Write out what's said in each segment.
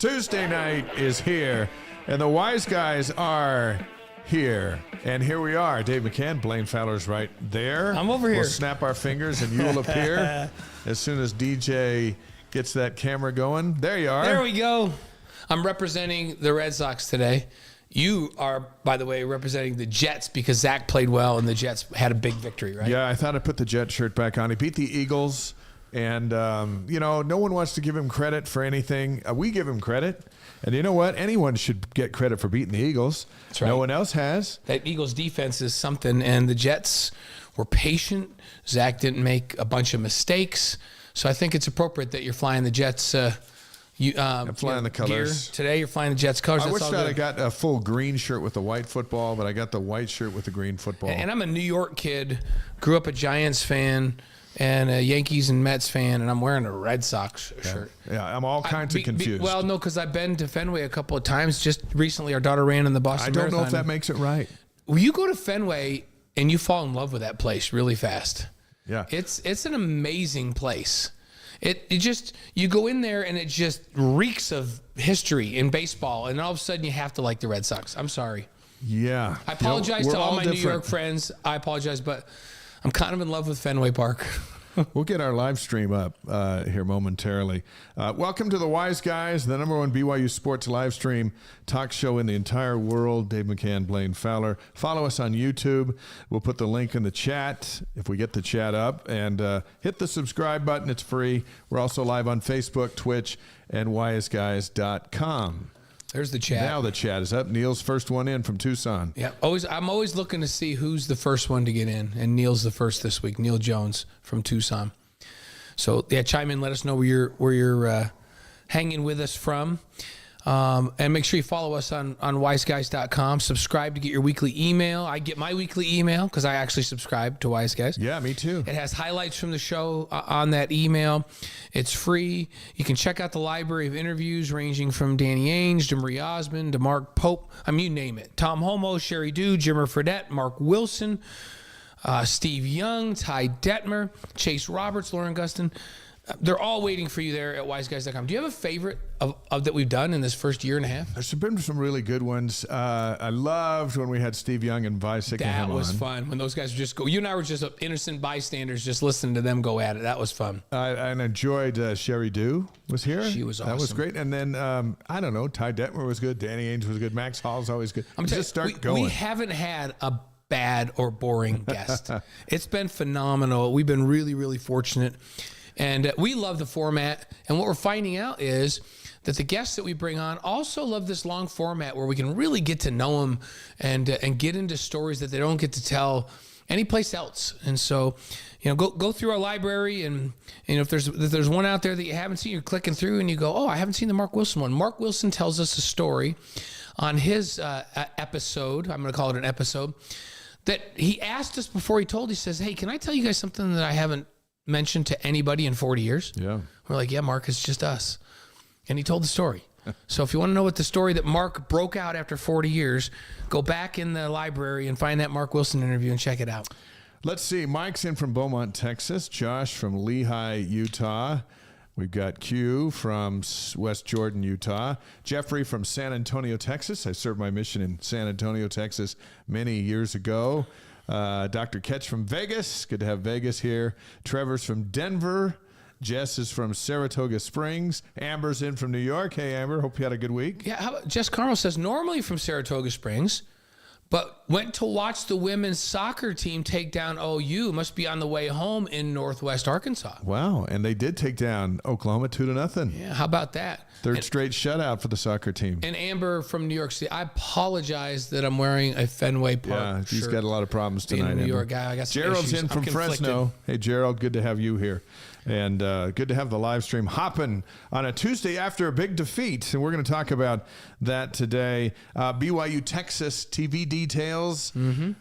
Tuesday night is here, and the wise guys are here. And here we are. Dave McCann, Blaine Fowler's right there. I'm over here. We'll snap our fingers, and you'll appear as soon as DJ gets that camera going. There you are. There we go. I'm representing the Red Sox today. You are, by the way, representing the Jets because Zach played well and the Jets had a big victory, right? Yeah, I thought I'd put the Jet shirt back on. He beat the Eagles, and, no one wants to give him credit for anything. We give him credit. And you know what? Anyone should get credit for beating the Eagles. That's right. No one else has. That Eagles defense is something, and the Jets were patient. Zach didn't make a bunch of mistakes. So I think it's appropriate that you're flying the Jets I'm flying the colors. Gear. Today you're flying the Jets colors. I That's wish all that good. I got a full green shirt with the white football, but I got the white shirt with the green football. And I'm a New York kid, grew up a Giants fan and a Yankees and Mets fan, and I'm wearing a Red Sox shirt. Yeah, I'm all kinds of confused. Well, no, because I've been to Fenway a couple of times. Just recently, our daughter ran in the Boston I don't Marathon. know if that makes it right. Well, you go to Fenway and you fall in love with that place really fast. Yeah. It's an amazing place. It just, you go in there and it just reeks of history in baseball, and all of a sudden you have to like the Red Sox. I'm sorry. Yeah. I apologize we're to all my different. New York friends. I apologize, but I'm kind of in love with Fenway Park. We'll get our live stream up here momentarily. Welcome to the Wise Guys, the number one BYU Sports live stream talk show in the entire world. Dave McCann, Blaine Fowler. Follow us on YouTube. We'll put the link in the chat if we get the chat up. And hit the subscribe button. It's free. We're also live on Facebook, Twitch, and wiseguys.com. There's the chat. Now the chat is up. Neil's first one in from Tucson. Yeah, I'm always looking to see who's the first one to get in, and Neil's the first this week. Neil Jones from Tucson. So yeah, chime in. Let us know where you're hanging with us from, and make sure you follow us on wiseguys.com. Subscribe to get your weekly email. I get my weekly email because I actually subscribe to Wise Guys. Yeah, me too. It has highlights from the show on that email. It's free. You can check out the library of interviews ranging from Danny Ainge to Marie Osmond to Mark Pope. I mean, you name it. Tom Homo, Sherry Dew, Jimmer Fredette, Mark Wilson, Steve Young, Ty Detmer, Chase Roberts, Lauren Gustin. They're all waiting for you there at wiseguys.com. Do you have a favorite of that we've done in this first year and a half? There's been some really good ones. I loved when we had Steve Young and Vi Sickenham That was on. fun. When those guys would just go. You and I were just innocent bystanders just listening to them go at it. That was fun. I enjoyed Sherry Dew was here. She was That was awesome. great. And then, I don't know, Ty Detmer was good. Danny Ainge was good. Max Hall's always good. I'm telling just start you, going. We haven't had a bad or boring guest. It's been phenomenal. We've been really, really fortunate. And we love the format. And what we're finding out is that the guests that we bring on also love this long format where we can really get to know them and get into stories that they don't get to tell anyplace else. And so, go through our library, and if there's one out there that you haven't seen, you're clicking through and you go, oh, I haven't seen the Mark Wilson one. Mark Wilson tells us a story on his episode. I'm going to call it an episode that he asked us before he told. He says, hey, can I tell you guys something that I haven't mentioned to anybody in 40 years? Yeah. We're like, yeah, Mark, it's just us. And he told the story. So if you want to know what the story that Mark broke out after 40 years, go back in the library and find that Mark Wilson interview and check it out. Let's see. Mike's in from Beaumont, Texas. Josh from Lehi, Utah. We've got Q from West Jordan, Utah. Jeffrey from San Antonio, Texas. I served my mission in San Antonio, Texas many years ago. Dr. Ketch from Vegas. Good to have Vegas here. Trevor's from Denver. Jess is from Saratoga Springs. Amber's in from New York. Hey, Amber. Hope you had a good week. Yeah, how about Jess Carmel says, normally from Saratoga Springs, but went to watch the women's soccer team take down OU. Must be on the way home in Northwest Arkansas. Wow. And they did take down Oklahoma 2-0. Yeah, how about that? Third straight shutout for the soccer team. And Amber from New York City. I apologize that I'm wearing a Fenway Park Yeah, he's shirt. got a lot of problems Being tonight. a New Amber. York guy, I got some Gerald's issues. in from I'm conflicted. Fresno. Hey, Gerald, good to have you here. And good to have the live stream hopping on a Tuesday after a big defeat. And we're going to talk about that today. BYU Texas TV details. Mm-hmm.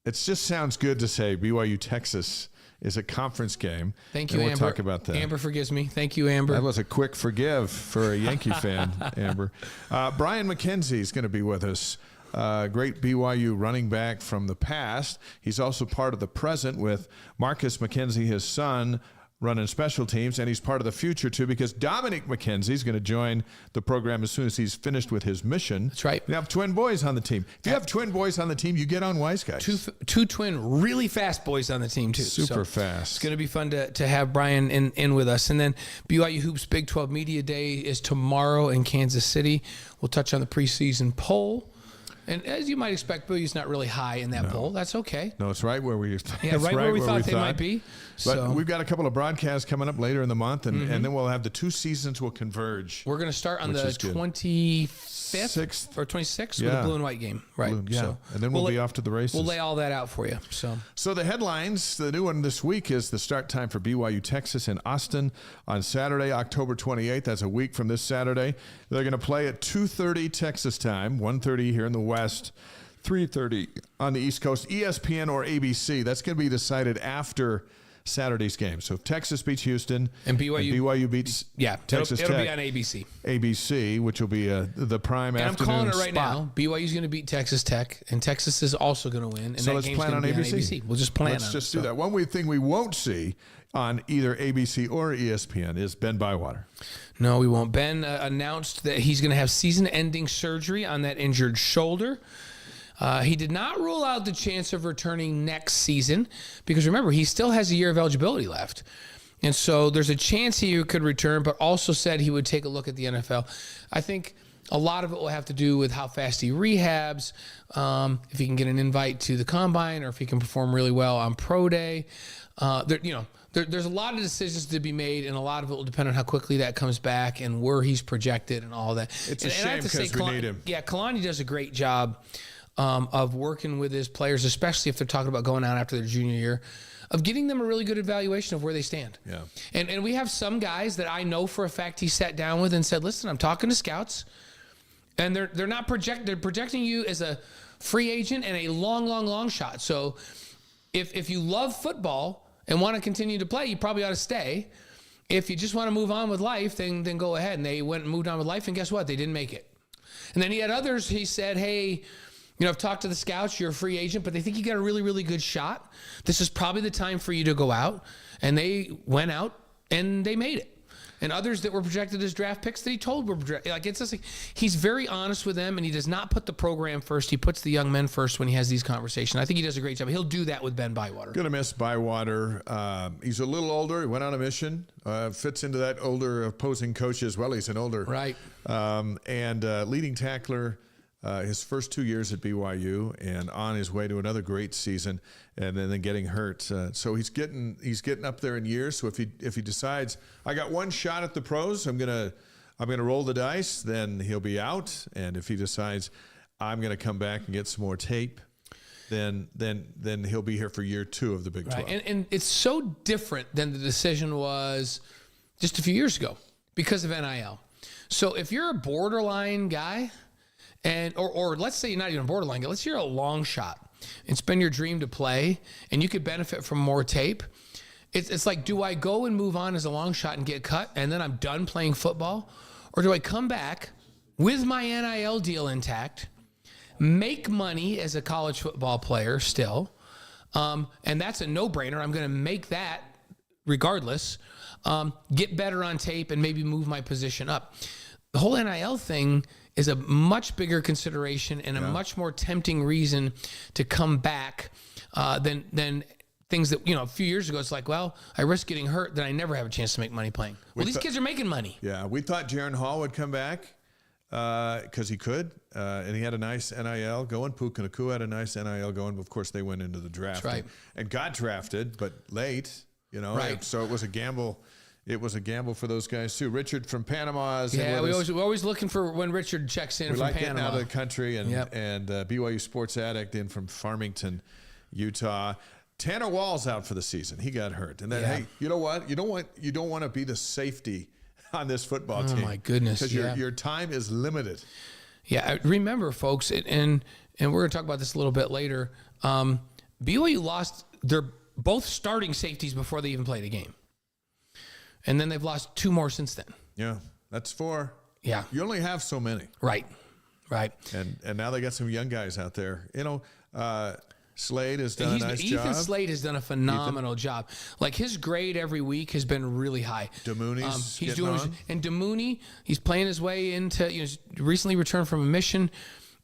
It just sounds good to say BYU Texas is a conference game. Thank you, and Amber. We'll talk about that. Amber forgives me. Thank you, Amber. That was a quick forgive for a Yankee fan, Amber. Brian McKenzie is going to be with us. Great BYU running back from the past. He's also part of the present with Marcus McKenzie, his son, running special teams, and he's part of the future too, because Dominic McKenzie is going to join the program as soon as he's finished with his mission. That's right. You have twin boys on the team. If you have twin boys on the team, you get on Wise Guys. Two twin really fast boys on the team too. Super So fast. It's going to be fun to have Brian in with us. And then BYU Hoops Big 12 Media Day is tomorrow in Kansas City. We'll touch on the preseason poll. And as you might expect, BYU's not really high in that poll. That's okay. No, it's right where we right where we thought they might be. But we've got a couple of broadcasts coming up later in the month, and then we'll have the two seasons will converge. We're going to start on the 25th or 26th with a blue and white game. Right. Yeah. So and then we'll be off to the races. We'll lay all that out for you. So the headlines, the new one this week is the start time for BYU Texas in Austin on Saturday, October 28th. That's a week from this Saturday. They're going to play at 2:30 Texas time, 1:30 here in the West, 3:30 on the East Coast, ESPN or ABC. That's going to be decided after Saturday's game. So if Texas beats Houston and BYU beats Texas Tech, it'll be on ABC. ABC, which will be the prime and afternoon I'm calling it right spot. now. BYU's going to beat Texas Tech, and Texas is also going to win. And so that let's game's plan going on to be ABC. on ABC. We'll just plan Let's on just it. do that. One thing we won't see on either ABC or ESPN is Ben Bywater. No, we won't. Ben announced that he's going to have season-ending surgery on that injured shoulder. He did not rule out the chance of returning next season because, remember, he still has a year of eligibility left. And so there's a chance he could return, but also said he would take a look at the NFL. I think a lot of it will have to do with how fast he rehabs, if he can get an invite to the combine, or if he can perform really well on pro day. There's a lot of decisions to be made, and a lot of it will depend on how quickly that comes back and where he's projected and all that. It's a shame because we need him. Yeah, Kalani does a great job of working with his players, especially if they're talking about going out after their junior year, of getting them a really good evaluation of where they stand. Yeah. And we have some guys that I know for a fact he sat down with and said, listen, I'm talking to scouts, and they're not they're projecting you as a free agent and a long shot. So if you love football and want to continue to play, you probably ought to stay. If you just want to move on with life, then go ahead. And they went and moved on with life, and guess what? They didn't make it. And then he had others, he said, hey, I've talked to the scouts, you're a free agent, but they think you got a really, really good shot. This is probably the time for you to go out. And they went out and they made it. And others that were projected as draft picks that he told were projected. Like, it's just like, he's very honest with them, and he does not put the program first. He puts the young men first when he has these conversations. I think he does a great job. He'll do that with Ben Bywater. Going to miss Bywater. He's a little older. He went on a mission. Fits into that older opposing coach as well. He's an older. Right. And leading tackler. His first 2 years at BYU, and on his way to another great season, and then getting hurt. So he's getting up there in years. So if he decides, I got one shot at the pros, I'm gonna roll the dice, then he'll be out. And if he decides, I'm gonna come back and get some more tape, then he'll be here for year 2 of the Big 12. Right. And it's so different than the decision was just a few years ago because of NIL. So if you're a borderline guy, or let's say you're not even a borderline guy, let's say you're a long shot and it's been your dream to play and you could benefit from more tape. It's like, do I go and move on as a long shot and get cut and then I'm done playing football? Or do I come back with my NIL deal intact, make money as a college football player still, and that's a no-brainer. I'm going to make that regardless, get better on tape and maybe move my position up. The whole NIL thing is a much bigger consideration and a much more tempting reason to come back than things that, a few years ago, it's like, well, I risk getting hurt, then I never have a chance to make money playing. Well, these kids are making money. Yeah, we thought Jaron Hall would come back because he could, and he had a nice NIL going. Puka Nacua had a nice NIL going. But of course, they went into the draft and got drafted, but late, Right. So it was a gamble. It was a gamble for those guys too. Richard from Panama. Yeah, we're always looking for when Richard checks in from Panama. Getting out of the country, and BYU Sports Addict in from Farmington, Utah. Tanner Wall's out for the season. He got hurt, and then hey, you know what? You don't want to be the safety on this football team. Oh my goodness! Because your time is limited. Yeah, remember, folks, and we're going to talk about this a little bit later. BYU lost their both starting safeties before they even played a game. And then they've lost 2 more since then. Yeah, that's 4. Yeah. You only have so many. Right. And now they got some young guys out there. Slade has done a nice job. Ethan Slade has done a phenomenal job. Like his grade every week has been really high. DeMooney's he's getting on. And DeMooney, he's playing his way into. Recently returned from a mission.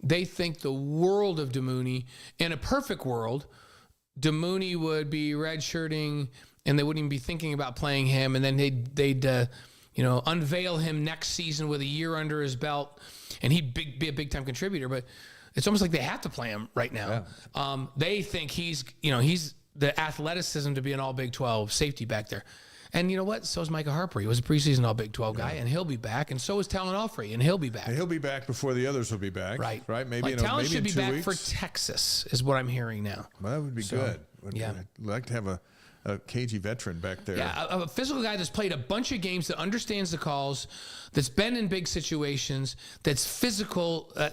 They think the world of DeMooney. In a perfect world, DeMooney would be redshirting, and they wouldn't even be thinking about playing him. And then they'd unveil him next season with a year under his belt, and he'd be a big time contributor. But it's almost like they have to play him right now. Yeah. They think he's the athleticism to be an all Big 12 safety back there. And you know what? So is Micah Harper. He was a preseason all Big 12 guy, and he'll be back. And so is Talon Alfrey, and he'll be back. And he'll be back before the others will be back. Right. Maybe Talon should be back weeks. for Texas, is what I'm hearing now. Well, that would be good. Yeah. I'd like to have a KG veteran back there. Yeah, a physical guy that's played a bunch of games, that understands the calls, that's been in big situations, that's physical, he's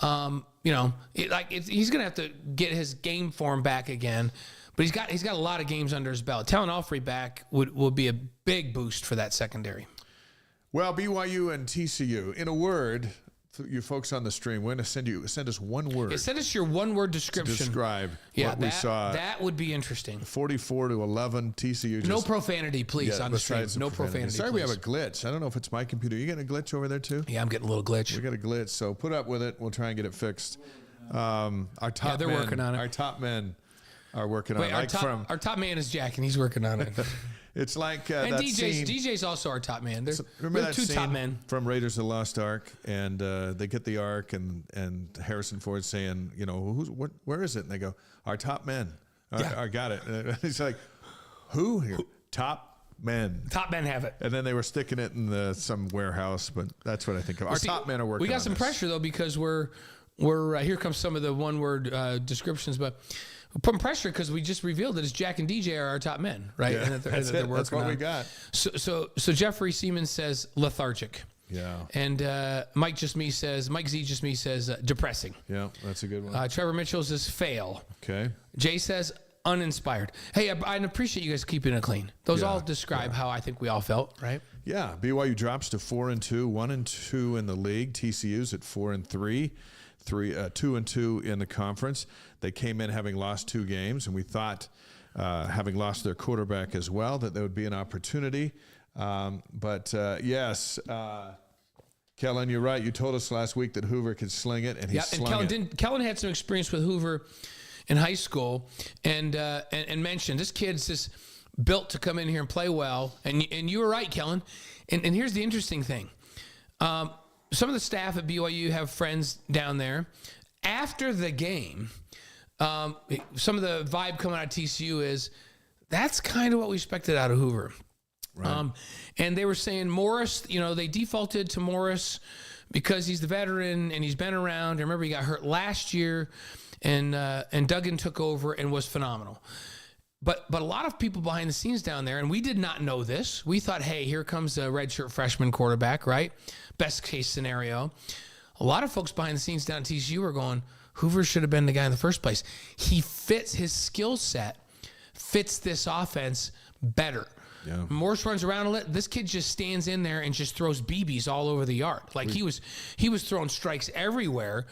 going to have to get his game form back again. But he's got a lot of games under his belt. Talon Alfrey back would be a big boost for that secondary. Well, BYU and TCU. In a word, you folks on the stream, we're going to send us one word. Send us your one-word description. To describe what we saw. That would be interesting. 44-11, TCU. No profanity, please, on the stream. No profanity, Sorry, please. we have a glitch. I don't know if it's my computer. You getting a glitch over there, too? Yeah, I'm getting a little glitch. We got a glitch, so put up with it. We'll try and get it fixed. Our top they're working on it. Our top men are working on it. Our top man is Jack, and he's working on it. It's like and that DJ's also our top man. Remember that two scene top men from Raiders of the Lost Ark, and they get the Ark, and Harrison Ford saying, where is it? And they go, our top men. I got it. And he's like, who here? Top men. Top men have it. And then they were sticking it in some warehouse, but that's what I think of. Our top men are working. We got some pressure though, because we're here comes some of the one word descriptions, but. We're putting pressure because we just revealed that it's Jack and DJ are our top men, right? Yeah, and that's what we got. So Jeffrey Seaman says lethargic. Yeah. And Mike Z just me says depressing. Yeah, that's a good one. Trevor Mitchell says fail. Okay. Jay says uninspired. Hey, I appreciate you guys keeping it clean. Those all describe how I think we all felt, right? Yeah. BYU drops to 4-2, 1-2 in the league. TCU's at 4-3. 2-2 in the conference. They came in having lost 2 games, and we thought, having lost their quarterback as well, that there would be an opportunity. Yes, Kellen, you're right. You told us last week that Hoover could sling it, and he slung it. Kellen had some experience with Hoover in high school, and mentioned this kid's just built to come in here and play well. And you were right, Kellen. And here's the interesting thing. Some of the staff at BYU have friends down there. After the game, some of the vibe coming out of TCU is that's kind of what we expected out of Hoover. Right. And they were saying Morris, they defaulted to Morris because he's the veteran and he's been around. I remember he got hurt last year, and Duggan took over and was phenomenal. But a lot of people behind the scenes down there, and we did not know this. We thought, hey, here comes a redshirt freshman quarterback, right? Best case scenario. A lot of folks behind the scenes down at TCU are going, Hoover should have been the guy in the first place. He fits his skill set, fits this offense better. Yeah. Morris runs around a little. This kid just stands in there and just throws BBs all over the yard. Like he was throwing strikes everywhere,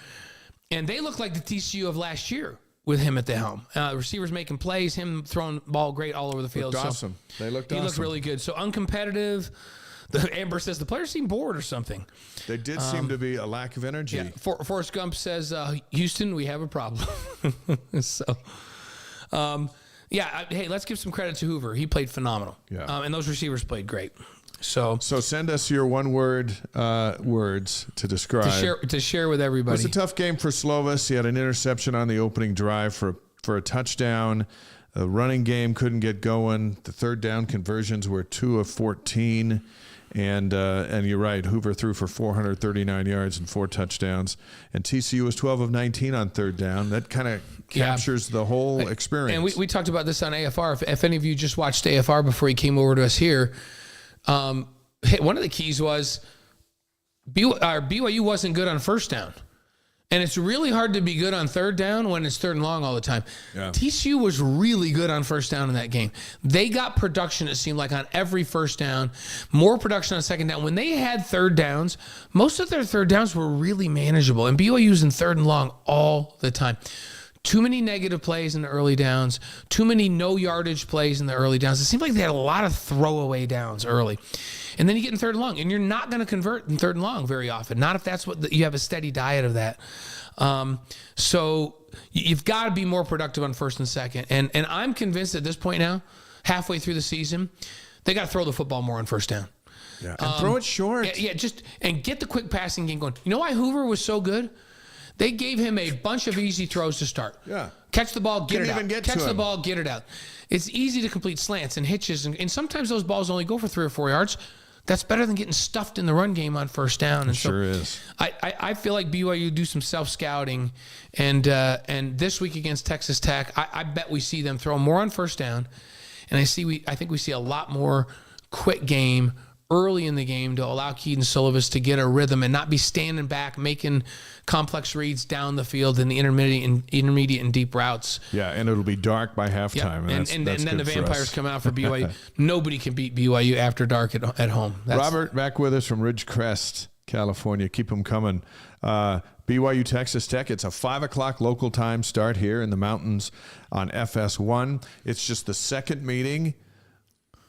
and they look like the TCU of last year with him at the helm. Receivers making plays, him throwing the ball great all over the field. Looked awesome. They looked awesome. He looked really good. So uncompetitive. Amber says the players seem bored or something. They did seem to be a lack of energy. Yeah. Forrest Gump says, Houston, we have a problem. Hey, let's give some credit to Hoover. He played phenomenal. Yeah. And those receivers played great. So send us your one-word words to describe. To share with everybody. It was a tough game for Slovis. He had an interception on the opening drive for a touchdown. The running game couldn't get going. The third down conversions were 2 of 14. And you're right, Hoover threw for 439 yards and 4 touchdowns. And TCU was 12 of 19 on third down. That kind of captures the whole experience. And we talked about this on AFR. If any of you just watched AFR before you came over to us here, one of the keys was BYU wasn't good on first down. And it's really hard to be good on third down when it's third and long all the time. Yeah. TCU was really good on first down in that game. They got production, it seemed like, on every first down, more production on second down. When they had third downs, most of their third downs were really manageable. And BYU was in third and long all the time. Too many negative plays in the early downs, too many no yardage plays in the early downs. It seemed like they had a lot of throwaway downs early. And then you get in third and long, and you're not going to convert in third and long very often, not if that's what you have a steady diet of that. So you've got to be more productive on first and second. And I'm convinced at this point now, halfway through the season, they got to throw the football more on first down. Yeah, and throw it short. Yeah, and get the quick passing game going. You know why Hoover was so good? They gave him a bunch of easy throws to start. Yeah. Catch the ball, get it out. Catch the ball, get it out. It's easy to complete slants and hitches, and sometimes those balls only go for 3 or 4 yards. That's better than getting stuffed in the run game on first down. And sure is. I feel like BYU do some self-scouting, and this week against Texas Tech, I bet we see them throw more on first down, and I think we see a lot more quick game early in the game to allow Keaton Sullivan to get a rhythm and not be standing back making complex reads down the field in the intermediate and deep routes. Yeah, and it'll be dark by halftime. Yep. And then the Vampires come out for BYU. Nobody can beat BYU after dark at home. Robert, back with us from Ridgecrest, California. Keep them coming. BYU Texas Tech. It's a 5 o'clock local time start here in the mountains on FS1. It's just the second meeting.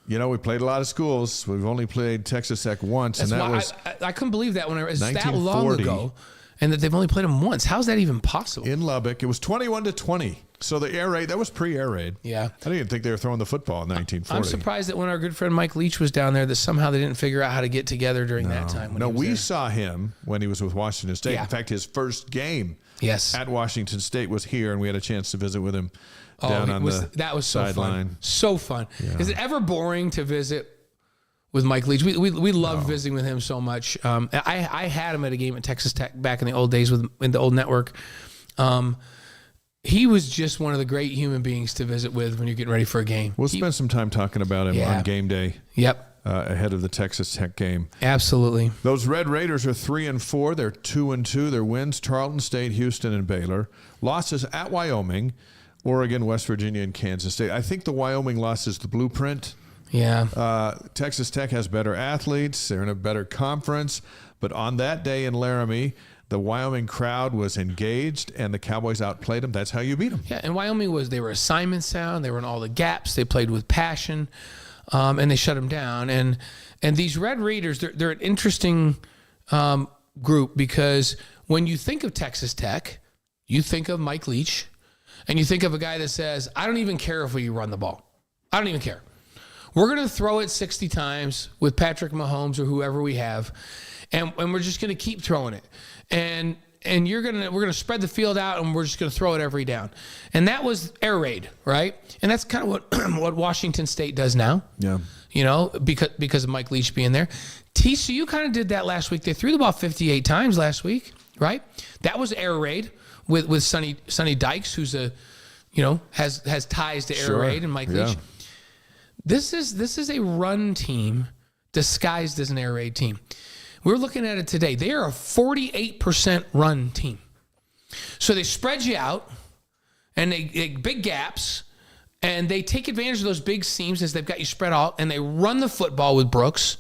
You know, we played a lot of schools. We've only played Texas Tech once, That's and that why was I couldn't believe that when it was that long ago, and that they've only played them once. How's that even possible? In Lubbock, it was 21-20. So the air raid, that was pre-air raid. Yeah, I didn't even think they were throwing the football in 1940. I'm surprised that when our good friend Mike Leach was down there, that somehow they didn't figure out how to get together during that time. We saw him when he was with Washington State. Yeah. In fact, his first game at Washington State was here, and we had a chance to visit with him down on the sideline. That was so fun. So fun. Yeah. Is it ever boring to visit with Mike Leach? We love visiting with him so much. I had him at a game at Texas Tech back in the old days in the old network. He was just one of the great human beings to visit with when you're getting ready for a game. We'll spend some time talking about him on game day. Yep. Ahead of the Texas Tech game. Absolutely. Those Red Raiders are 3-4. They're 2-2. Their wins: Tarleton State, Houston, and Baylor. Losses at Wyoming, Oregon, West Virginia, and Kansas State. I think the Wyoming loss is the blueprint. Yeah. Texas Tech has better athletes. They're in a better conference. But on that day in Laramie, the Wyoming crowd was engaged, and the Cowboys outplayed them. That's how you beat them. Yeah, and Wyoming they were assignment sound. They were in all the gaps. They played with passion, and they shut them down. And these Red Raiders, they're an interesting group, because when you think of Texas Tech, you think of Mike Leach, and you think of a guy that says, I don't even care if we run the ball. I don't even care. We're going to throw it 60 times with Patrick Mahomes or whoever we have, and we're just going to keep throwing it. And we're going to spread the field out, and we're just going to throw it every down. And that was air raid, right? And that's kind of what Washington State does now. Yeah. You know, because of Mike Leach being there. TCU kind of did that last week. They threw the ball 58 times last week, right? That was air raid with Sonny Dykes, who's has ties to air raid, and Mike Leach. This is a run team disguised as an air raid team. We're looking at it today. They are a 48% run team. So they spread you out, and they big gaps, and they take advantage of those big seams as they've got you spread out, and they run the football with Brooks,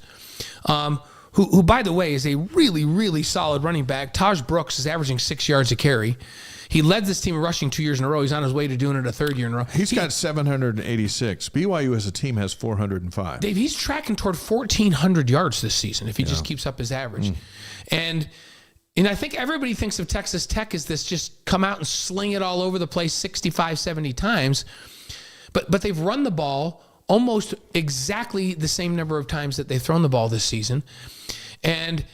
who by the way, is a really, really solid running back. Taj Brooks is averaging 6 yards a carry. He led this team rushing 2 years in a row. He's on his way to doing it a third year in a row. He's got 786. BYU as a team has 405. Dave, he's tracking toward 1,400 yards this season if he just keeps up his average. And I think everybody thinks of Texas Tech as this just come out and sling it all over the place 65, 70 times. But they've run the ball almost exactly the same number of times that they've thrown the ball this season. And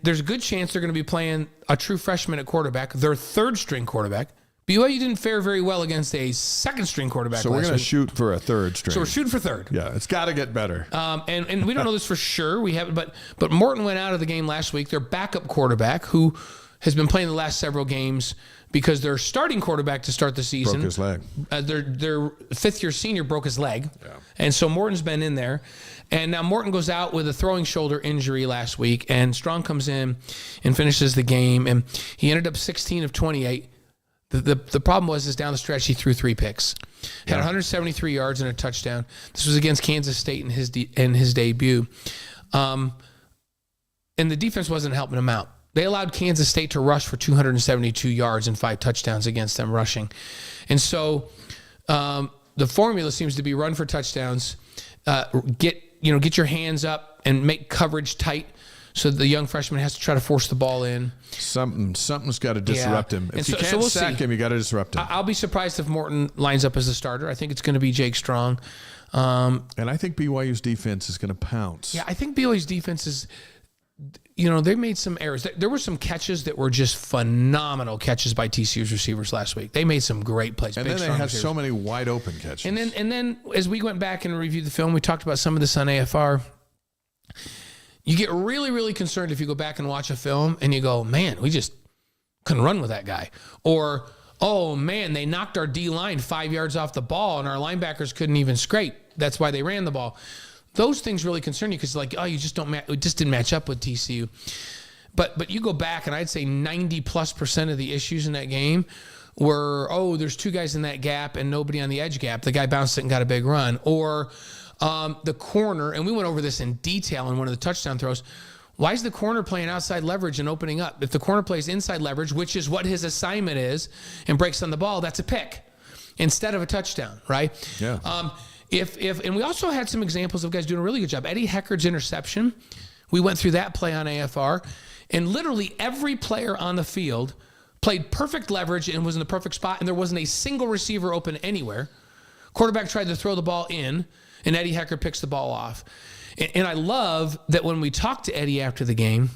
there's a good chance they're going to be playing a true freshman at quarterback, their third-string quarterback. BYU didn't fare very well against a second-string quarterback last week. So we're going to shoot for a third string. So we're shooting for third. Yeah, it's got to get better. And we don't know this for sure. We haven't, but Morton went out of the game last week. Their backup quarterback, who has been playing the last several games because their starting quarterback to start the season broke his leg. Their fifth-year senior broke his leg, and so Morton's been in there. And now Morton goes out with a throwing shoulder injury last week, and Strong comes in and finishes the game, and he ended up 16 of 28. The problem was down the stretch he threw 3 picks, had 173 yards and a touchdown. This was against Kansas State in his debut, and the defense wasn't helping him out. They allowed Kansas State to rush for 272 yards and 5 touchdowns against them rushing. And so the formula seems to be run for touchdowns, get your hands up and make coverage tight so the young freshman has to try to force the ball in. Something's got to disrupt him. If you can't sack him, you got to disrupt him. I'll be surprised if Morton lines up as a starter. I think it's going to be Jake Strong. And I think BYU's defense is going to pounce. Yeah, I think BYU's defense is, they made some errors. There were some catches that were just phenomenal catches by TCU's receivers last week. They made some great plays. And then they had so many wide open catches. And then as we went back and reviewed the film, we talked about some of this on AFR. You get really, really concerned if you go back and watch a film and you go, man, we just couldn't run with that guy. Or, oh, man, they knocked our D-line 5 yards off the ball and our linebackers couldn't even scrape. That's why they ran the ball. Those things really concern you because, you just it just didn't match up with TCU. But you go back, and I'd say 90+% of the issues in that game were, there's 2 guys in that gap and nobody on the edge gap. The guy bounced it and got a big run. Or the corner, and we went over this in detail in one of the touchdown throws. Why is the corner playing outside leverage and opening up? If the corner plays inside leverage, which is what his assignment is, and breaks on the ball, that's a pick instead of a touchdown, right? Yeah. And we also had some examples of guys doing a really good job. Eddie Heckard's interception, we went through that play on AFR, and literally every player on the field played perfect leverage and was in the perfect spot, and there wasn't a single receiver open anywhere. Quarterback tried to throw the ball in, and Eddie Heckard picks the ball off. And I love that when we talked to Eddie after the game,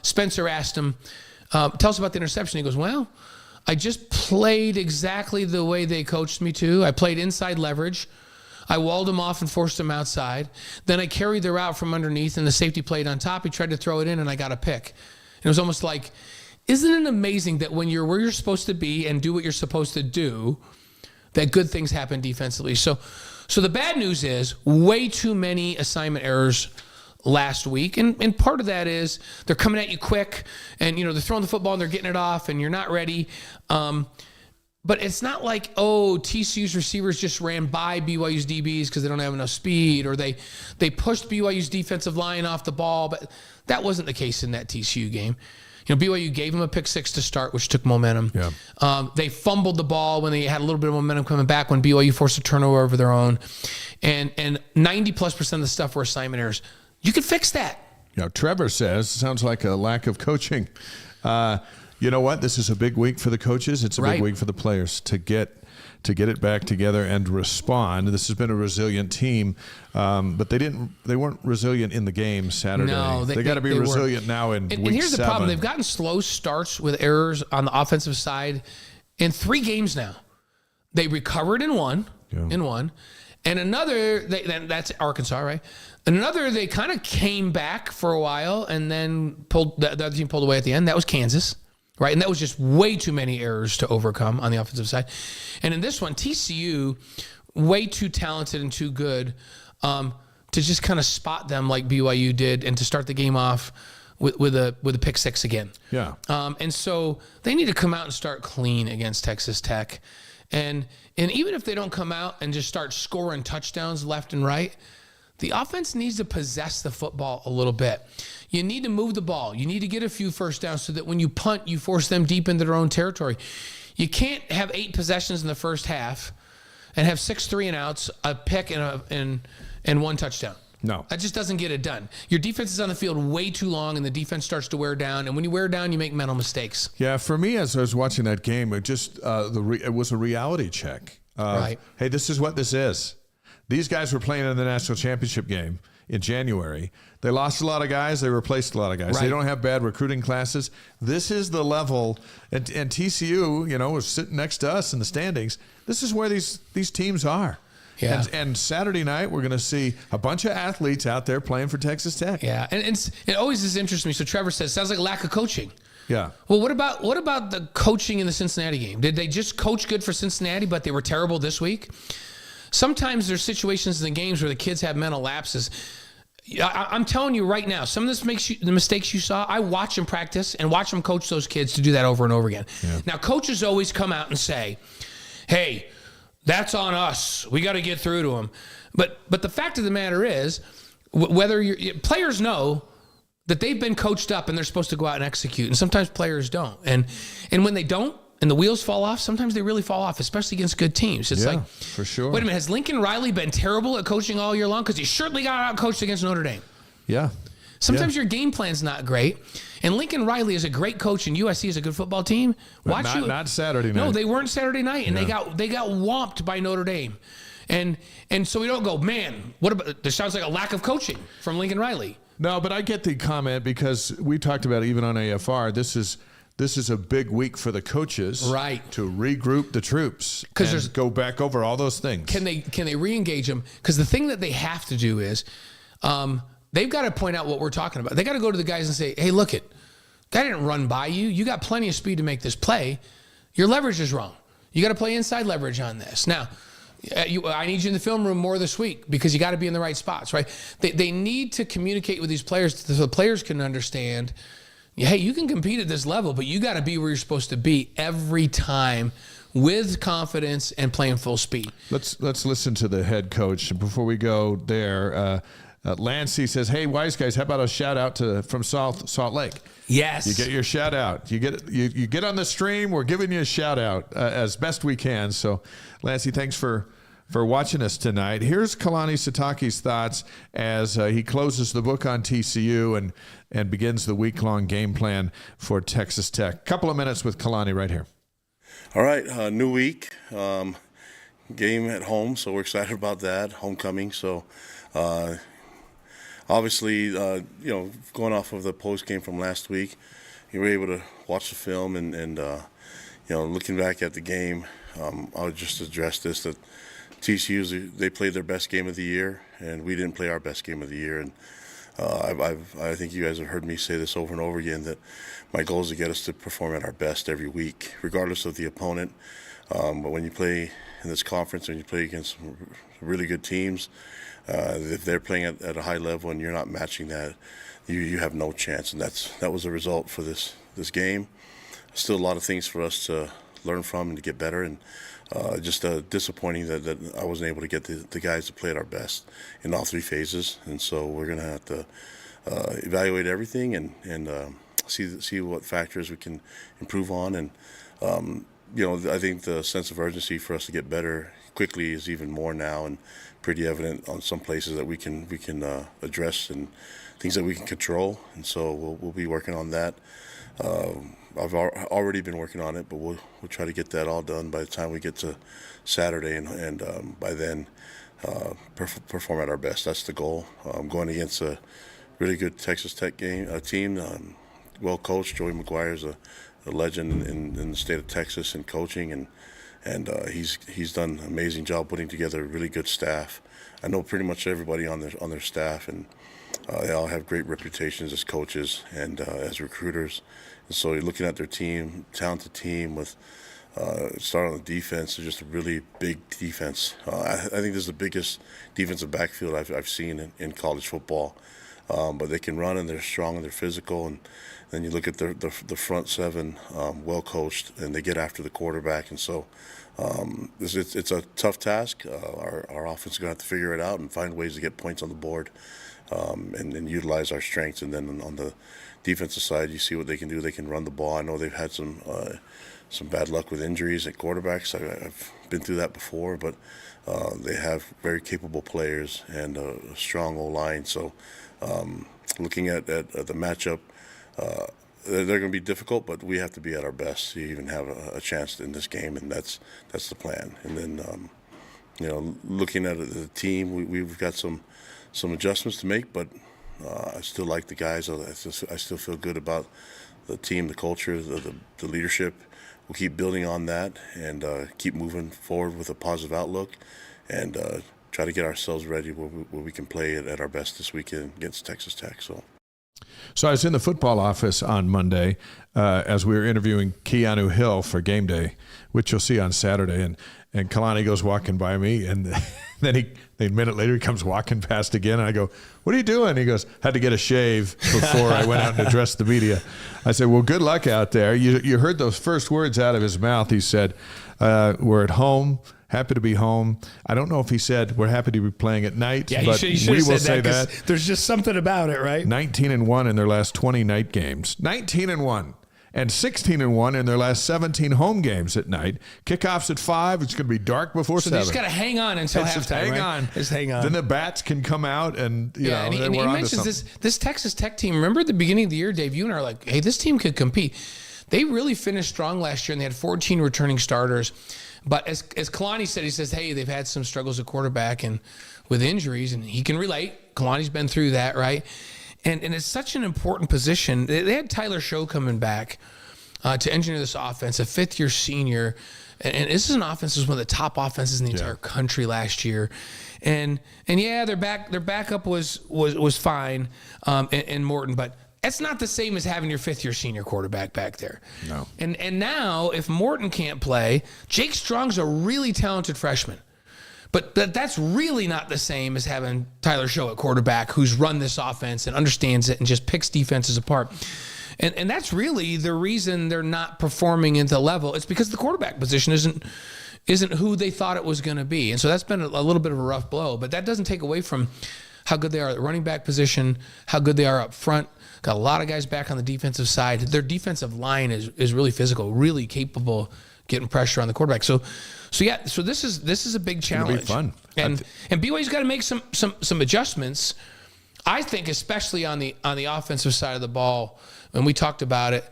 Spencer asked him, tell us about the interception. He goes, well, I just played exactly the way they coached me to. I played inside leverage. I walled him off and forced him outside. Then I carried the route from underneath, and the safety played on top. He tried to throw it in, and I got a pick. And it was almost like, isn't it amazing that when you're where you're supposed to be and do what you're supposed to do, that good things happen defensively? So the bad news is way too many assignment errors last week. And part of that is they're coming at you quick and, they're throwing the football and they're getting it off and you're not ready. But it's not like, TCU's receivers just ran by BYU's DBs because they don't have enough speed, or they pushed BYU's defensive line off the ball. But that wasn't the case in that TCU game. BYU gave them a pick 6 to start, which took momentum. Yeah. They fumbled the ball when they had a little bit of momentum coming back when BYU forced a turnover of their own. And 90+% of the stuff were assignment errors. You could fix that. Trevor says, sounds like a lack of coaching. You know what? This is a big week for the coaches. It's a big week for the players to get it back together and respond. This has been a resilient team, but they weren't resilient in the game Saturday. No, they got to be resilient now in week 7. And here's the problem. They've gotten slow starts with errors on the offensive side in 3 games now. They recovered in one, and another, that's Arkansas, right? Another, they kind of came back for a while and then the other team pulled away at the end. That was Kansas. Right, and that was just way too many errors to overcome on the offensive side. And in this one, TCU, way too talented and too good to just kind of spot them like BYU did and to start the game off with a pick 6 again. Yeah. And so they need to come out and start clean against Texas Tech. And even if they don't come out and just start scoring touchdowns left and right, the offense needs to possess the football a little bit. You need to move the ball. You need to get a few first downs so that when you punt, you force them deep into their own territory. You can't have 8 possessions in the first half and have 6 3-and-outs, a pick, and 1 touchdown. No. That just doesn't get it done. Your defense is on the field way too long, and the defense starts to wear down. And when you wear down, you make mental mistakes. Yeah, for me, as I was watching that game, it just it was a reality check. Right. Hey, this is what this is. These guys were playing in the national championship game in January. They lost a lot of guys. They replaced a lot of guys. Right. They don't have bad recruiting classes. This is the level. And TCU, was sitting next to us in the standings. This is where these teams are. Yeah. And Saturday night, we're going to see a bunch of athletes out there playing for Texas Tech. Yeah. And it always is interesting to me. So Trevor says, sounds like lack of coaching. Yeah. Well, what about the coaching in the Cincinnati game? Did they just coach good for Cincinnati, but they were terrible this week? Sometimes there's situations in the games where the kids have mental lapses. I'm telling you right now, some of the mistakes you saw, I watch them practice and watch them coach those kids to do that over and over again. Yeah. Now, coaches always come out and say, hey, that's on us. We got to get through to them. But the fact of the matter is, whether players know that they've been coached up and they're supposed to go out and execute. And sometimes players don't. And when they don't, and the wheels fall off, sometimes they really fall off, especially against good teams. It's like, for sure. Wait a minute, has Lincoln Riley been terrible at coaching all year long? Because he certainly got out-coached against Notre Dame. Yeah. Sometimes your game plan's not great. And Lincoln Riley is a great coach, and USC is a good football team. Not Saturday night. No, they weren't Saturday night, and they got whomped by Notre Dame. And so we don't go, man, what about this? Sounds like a lack of coaching from Lincoln Riley. No, but I get the comment because we talked about it even on AFR. This is a big week for the coaches, right, to regroup the troops and go back over all those things. Can they re-engage them? Because the thing that they have to do is they've got to point out what we're talking about. They got to go to the guys and say, hey, look it, guy didn't run by you. You got plenty of speed to make this play. Your leverage is wrong. You got to play inside leverage on this. Now, I need you in the film room more this week because you got to be in the right spots, right? They need to communicate with these players so the players can understand, hey, you can compete at this level, but you got to be where you're supposed to be every time with confidence and playing full speed. Let's listen to the head coach. Before we go there, Lancey says, hey, wise guys, how about a shout out from Salt Lake? Yes. You get your shout out. You get on the stream. We're giving you a shout out as best we can. So, Lancey, thanks for watching us tonight. Here's Kalani Sitake's thoughts as he closes the book on TCU and begins the week-long game plan for Texas Tech. Couple of minutes with Kalani right here. All right, new week, game at home, so we're excited about that, homecoming. So, obviously, going off of the post game from last week, you were able to watch the film and looking back at the game, I would just address this, that TCU, they played their best game of the year, and we didn't play our best game of the year. And I think you guys have heard me say this over and over again, that my goal is to get us to perform at our best every week, regardless of the opponent. But when you play in this conference and you play against some really good teams, if they're playing at a high level and you're not matching that, you have no chance. And that was the result for this game. Still a lot of things for us to learn from and to get better. And just disappointing that I wasn't able to get the guys to play at our best in all three phases. And so we're going to have to evaluate everything and see what factors we can improve on. And, I think the sense of urgency for us to get better quickly is even more now and pretty evident on some places that we can address and things that we can control. And so we'll be working on that. I've already been working on it, but we'll try to get that all done by the time we get to Saturday, and by then perform at our best. That's the goal. Going against a really good Texas Tech team, well coached. Joey McGuire is a legend in the state of Texas in coaching, and he's done an amazing job putting together a really good staff. I know pretty much everybody on their staff, and they all have great reputations as coaches and as recruiters. And so you're looking at their team, talented team with start on the defense, just a really big defense. I think this is the biggest defensive backfield I've seen in college football. But they can run and they're strong and they're physical. And then you look at the front seven, well coached, and they get after the quarterback. And so it's a tough task. Our offense is going to have to figure it out and find ways to get points on the board and utilize our strengths. And then on the defensive side, you see what they can do. They can run the ball. I know they've had some bad luck with injuries at quarterbacks. I've been through that before, but they have very capable players and a strong O-line. So looking at the matchup, they're going to be difficult, but we have to be at our best to even have a chance in this game, and that's the plan. And then, looking at the team, we've got some adjustments to make, but I still like the guys. I still feel good about the team, the culture, the leadership. We'll keep building on that and keep moving forward with a positive outlook and try to get ourselves ready where we can play at our best this weekend against Texas Tech. So I was in the football office on Monday as we were interviewing Keanu Hill for game day, which you'll see on Saturday. And Kalani goes walking by me, and then a minute later he comes walking past again, and I go, "What are you doing?" He goes, "Had to get a shave before I went out and addressed the media." I said, "Well, good luck out there." You heard those first words out of his mouth. He said, "We're at home. happy to be home. I don't know if he said we're happy to be playing at night, but we will say that. There's just something about it, right? 19-1 in their last 20 night games. 19-1. And 16-1 in their last 17 home games at night. Kickoffs at 5. It's going to be dark before 7. So they just got to hang on until halftime. Just hang on. Then the bats can come out and, you know, and then we're he on to mentions something. this Texas Tech team. Remember at the beginning of the year, Dave, you and I are like, hey, this team could compete. They really finished strong last year, and they had 14 returning starters. But as Kalani said, he says, hey, they've had some struggles at quarterback and with injuries, and he can relate. Kalani's been through that, right? And it's such an important position. They had Tyler Show coming back to engineer this offense, a fifth-year senior. And this is an offense that was one of the top offenses in the entire country last year. And yeah, their backup was fine, and Morton, but that's not the same as having your fifth-year senior quarterback back there. No. And now, if Morton can't play, Jake Strong's a really talented freshman. But that's really not the same as having Tyler Show at quarterback, who's run this offense and understands it and just picks defenses apart. And that's really the reason they're not performing into level. It's because the quarterback position isn't who they thought it was going to be. And so that's been a little bit of a rough blow. But that doesn't take away from how good they are at the running back position, how good they are up front. Got a lot of guys back on the defensive side. Their defensive line is really physical, really capable getting pressure on the quarterback. So this is a big challenge. It'll be fun. And BYU's got to make some adjustments. I think especially on the offensive side of the ball, and we talked about it,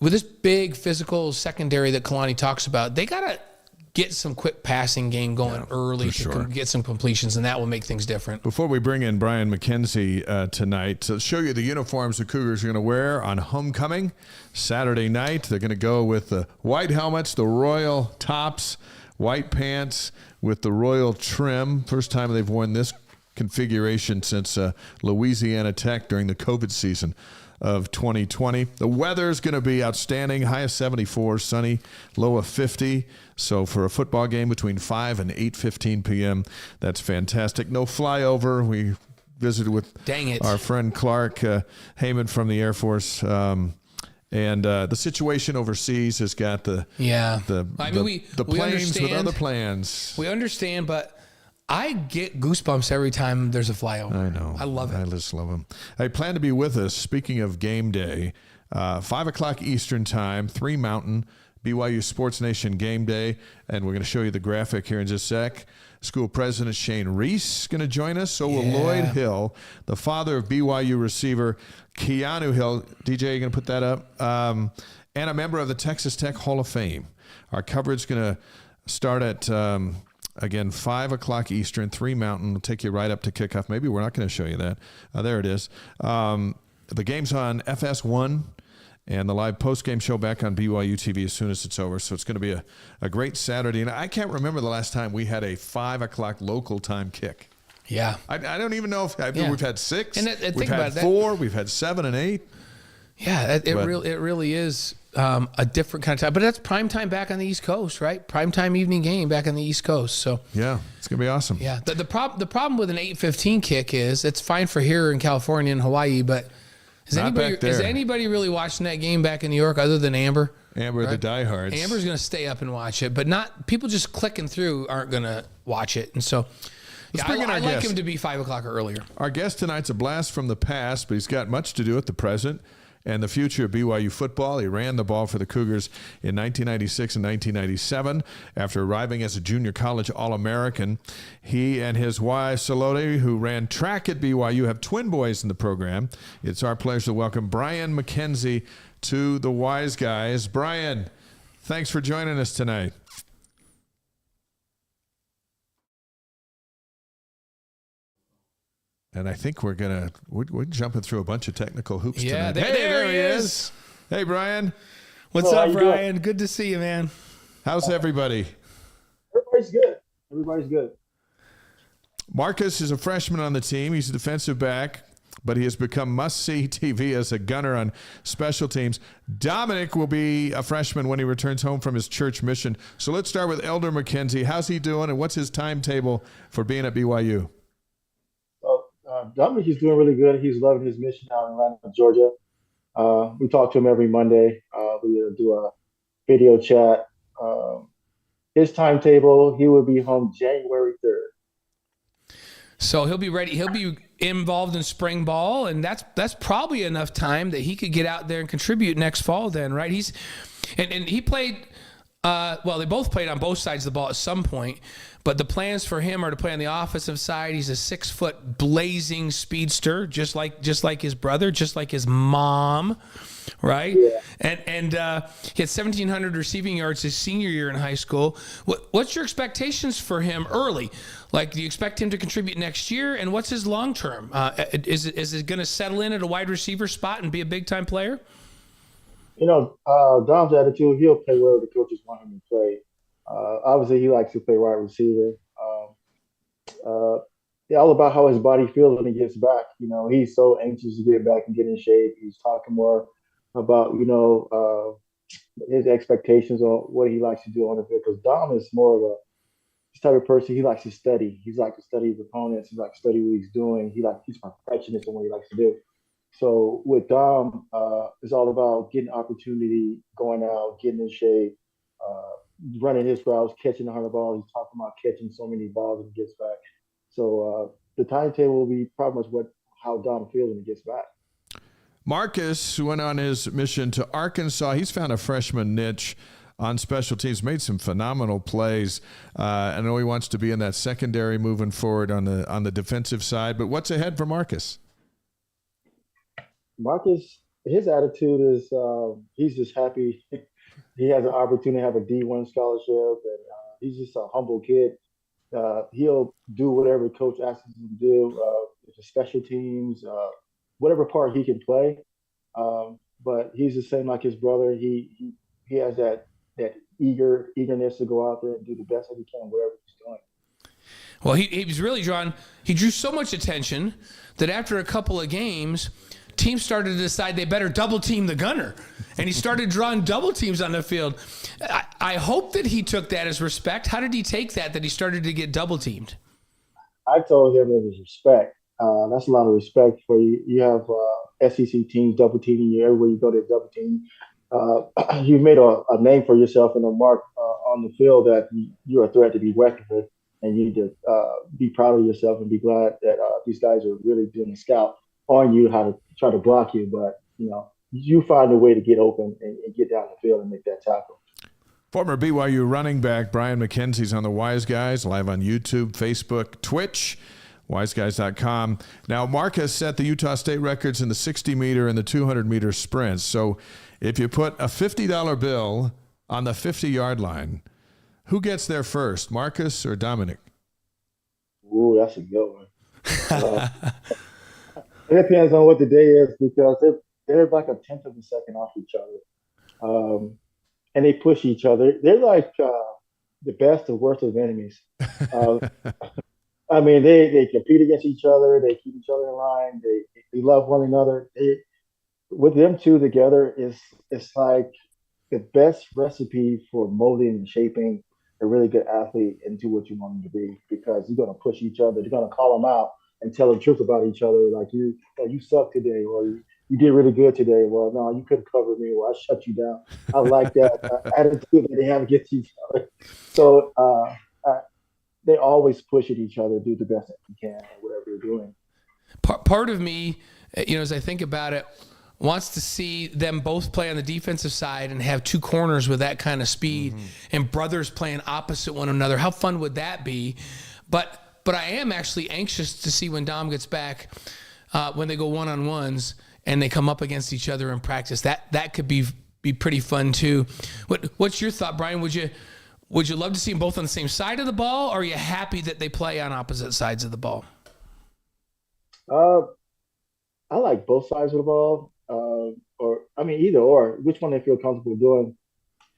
with this big physical secondary that Kalani talks about, they got to get some quick passing game going early to get some completions, and that will make things different. Before we bring in Brian McKenzie tonight to show you the uniforms the Cougars are going to wear on homecoming Saturday night, they're going to go with the white helmets, the royal tops, white pants with the royal trim. First time they've worn this configuration since Louisiana Tech during the COVID season of 2020. The weather's going to be outstanding. High of 74, sunny, low of 50. So for a football game between 5 and 8:15 p.m., that's fantastic. No flyover. We visited with our friend Clark Heyman from the Air Force. And the situation overseas has got the planes with other plans. We understand, but I get goosebumps every time there's a flyover. I know. I love it. I just love them. I plan to be with us, speaking of game day, 5 o'clock Eastern time, 3 Mountain, BYU Sports Nation game day. And we're going to show you the graphic here in just a sec. School President Shane Reese is going to join us. So will Lloyd Hill, the father of BYU receiver Keanu Hill. DJ, you going to put that up? And a member of the Texas Tech Hall of Fame. Our coverage is going to start at... Again, 5 o'clock Eastern, 3 Mountain. We'll take you right up to kickoff. Maybe we're not going to show you that. There it is. The game's on FS1 and the live post-game show back on BYU TV as soon as it's over. So it's going to be a great Saturday. And I can't remember the last time we had a 5 o'clock local time kick. Yeah. I don't even know if we've had 6. And we've had 4. We've had 7 and 8. Yeah, it really is a different kind of time. But that's prime time back on the East Coast, right? Prime time evening game back on the East Coast. So yeah, it's gonna be awesome. Yeah, the problem with an 8:15 kick is it's fine for here in California and Hawaii, but is anybody really watching that game back in New York other than Amber? Amber, right? The diehards. Amber's gonna stay up and watch it, but not people just clicking through aren't gonna watch it, and so. I like him to be 5 o'clock or earlier. Our guest tonight's a blast from the past, but he's got much to do with the present and the future of BYU football. He ran the ball for the Cougars in 1996 and 1997. After arriving as a junior college All-American, he and his wife, Salode, who ran track at BYU, have twin boys in the program. It's our pleasure to welcome Brian McKenzie to the Wise Guys. Brian, thanks for joining us tonight. And I think we're jumping through a bunch of technical hoops tonight. There he is. Hey, Brian. What's up, Brian? Doing? Good to see you, man. How's everybody? Everybody's good. Marcus is a freshman on the team. He's a defensive back, but he has become must-see TV as a gunner on special teams. Dominic will be a freshman when he returns home from his church mission. So let's start with Elder McKenzie. How's he doing, and what's his timetable for being at BYU? Dominic is doing really good. He's loving his mission out in Atlanta, Georgia. We talk to him every Monday. We do a video chat. his timetable, he will be home January 3rd. So he'll be ready. He'll be involved in spring ball, and that's probably enough time that he could get out there and contribute next fall. Then, right? And he played. Well, they both played on both sides of the ball at some point, but the plans for him are to play on the offensive side. He's a 6-foot blazing speedster, just like his brother, just like his mom, right? Yeah. And he had 1,700 receiving yards his senior year in high school. What's your expectations for him early? Like, do you expect him to contribute next year? And what's his long term? Is it going to settle in at a wide receiver spot and be a big time player? Dom's attitude, he'll play wherever the coaches want him to play. Obviously, he likes to play wide receiver. All about how his body feels when he gets back. He's so anxious to get back and get in shape. He's talking more about, his expectations on what he likes to do on the field. Because Dom is more of this type of person. He likes to study. He likes to study his opponents. He likes to study what he's doing. He's perfectionist in what he likes to do. So with Dom, it's all about getting opportunity, going out, getting in shape, running his routes, catching the 100 balls. He's talking about catching so many balls when he gets back. So the timetable will be probably much how Dom feels when he gets back. Marcus went on his mission to Arkansas. He's found a freshman niche on special teams, made some phenomenal plays. I know he wants to be in that secondary moving forward on the defensive side. But what's ahead for Marcus? Marcus, his attitude is he's just happy he has an opportunity to have a D1 scholarship, and he's just a humble kid. He'll do whatever coach asks him to do, the special teams, whatever part he can play. But he's the same like his brother. He has that eagerness to go out there and do the best that he can, whatever he's doing. Well, he was really he drew so much attention that after a couple of games, teams started to decide they better double team the gunner. And he started drawing double teams on the field. I hope that he took that as respect. How did he take that he started to get double teamed? I told him it was respect. That's a lot of respect for you. You have SEC teams double teaming you everywhere you go. They double team. You've made a name for yourself and a mark on the field that you're a threat to be reckoned with, and you need to be proud of yourself and be glad that these guys are really doing a scout on you, how to try to block you. But you find a way to get open and get down the field and make that tackle. Former BYU running back Brian McKenzie's on the Wise Guys, live on YouTube, Facebook, Twitch, wiseguys.com. Now, Marcus set the Utah State records in the 60-meter and the 200-meter sprints. So if you put a $50 bill on the 50-yard line, who gets there first, Marcus or Dominic? Ooh, that's a good one. It depends on what the day is, because they're like a tenth of a second off each other. And they push each other. They're like the best and worst of enemies. I mean, they compete against each other. They keep each other in line. They love one another. With them two together, it's like the best recipe for molding and shaping a really good athlete into what you want them to be, because you're going to push each other. You're going to call them out and tell the truth about each other. Like, you suck today, or you did really good today. Well, no, you couldn't cover me. Well, I shut you down. I like that attitude that they have against each other. So they always push at each other, do the best that you can, or whatever you're doing. Part of me, as I think about it, wants to see them both play on the defensive side and have two corners with that kind of speed, and brothers playing opposite one another. How fun would that be? But I am actually anxious to see when Dom gets back, when they go one-on-ones and they come up against each other in practice. That could be pretty fun too. What's your thought, Brian? Would you love to see them both on the same side of the ball, or are you happy that they play on opposite sides of the ball? I like both sides of the ball, either or, which one they feel comfortable doing.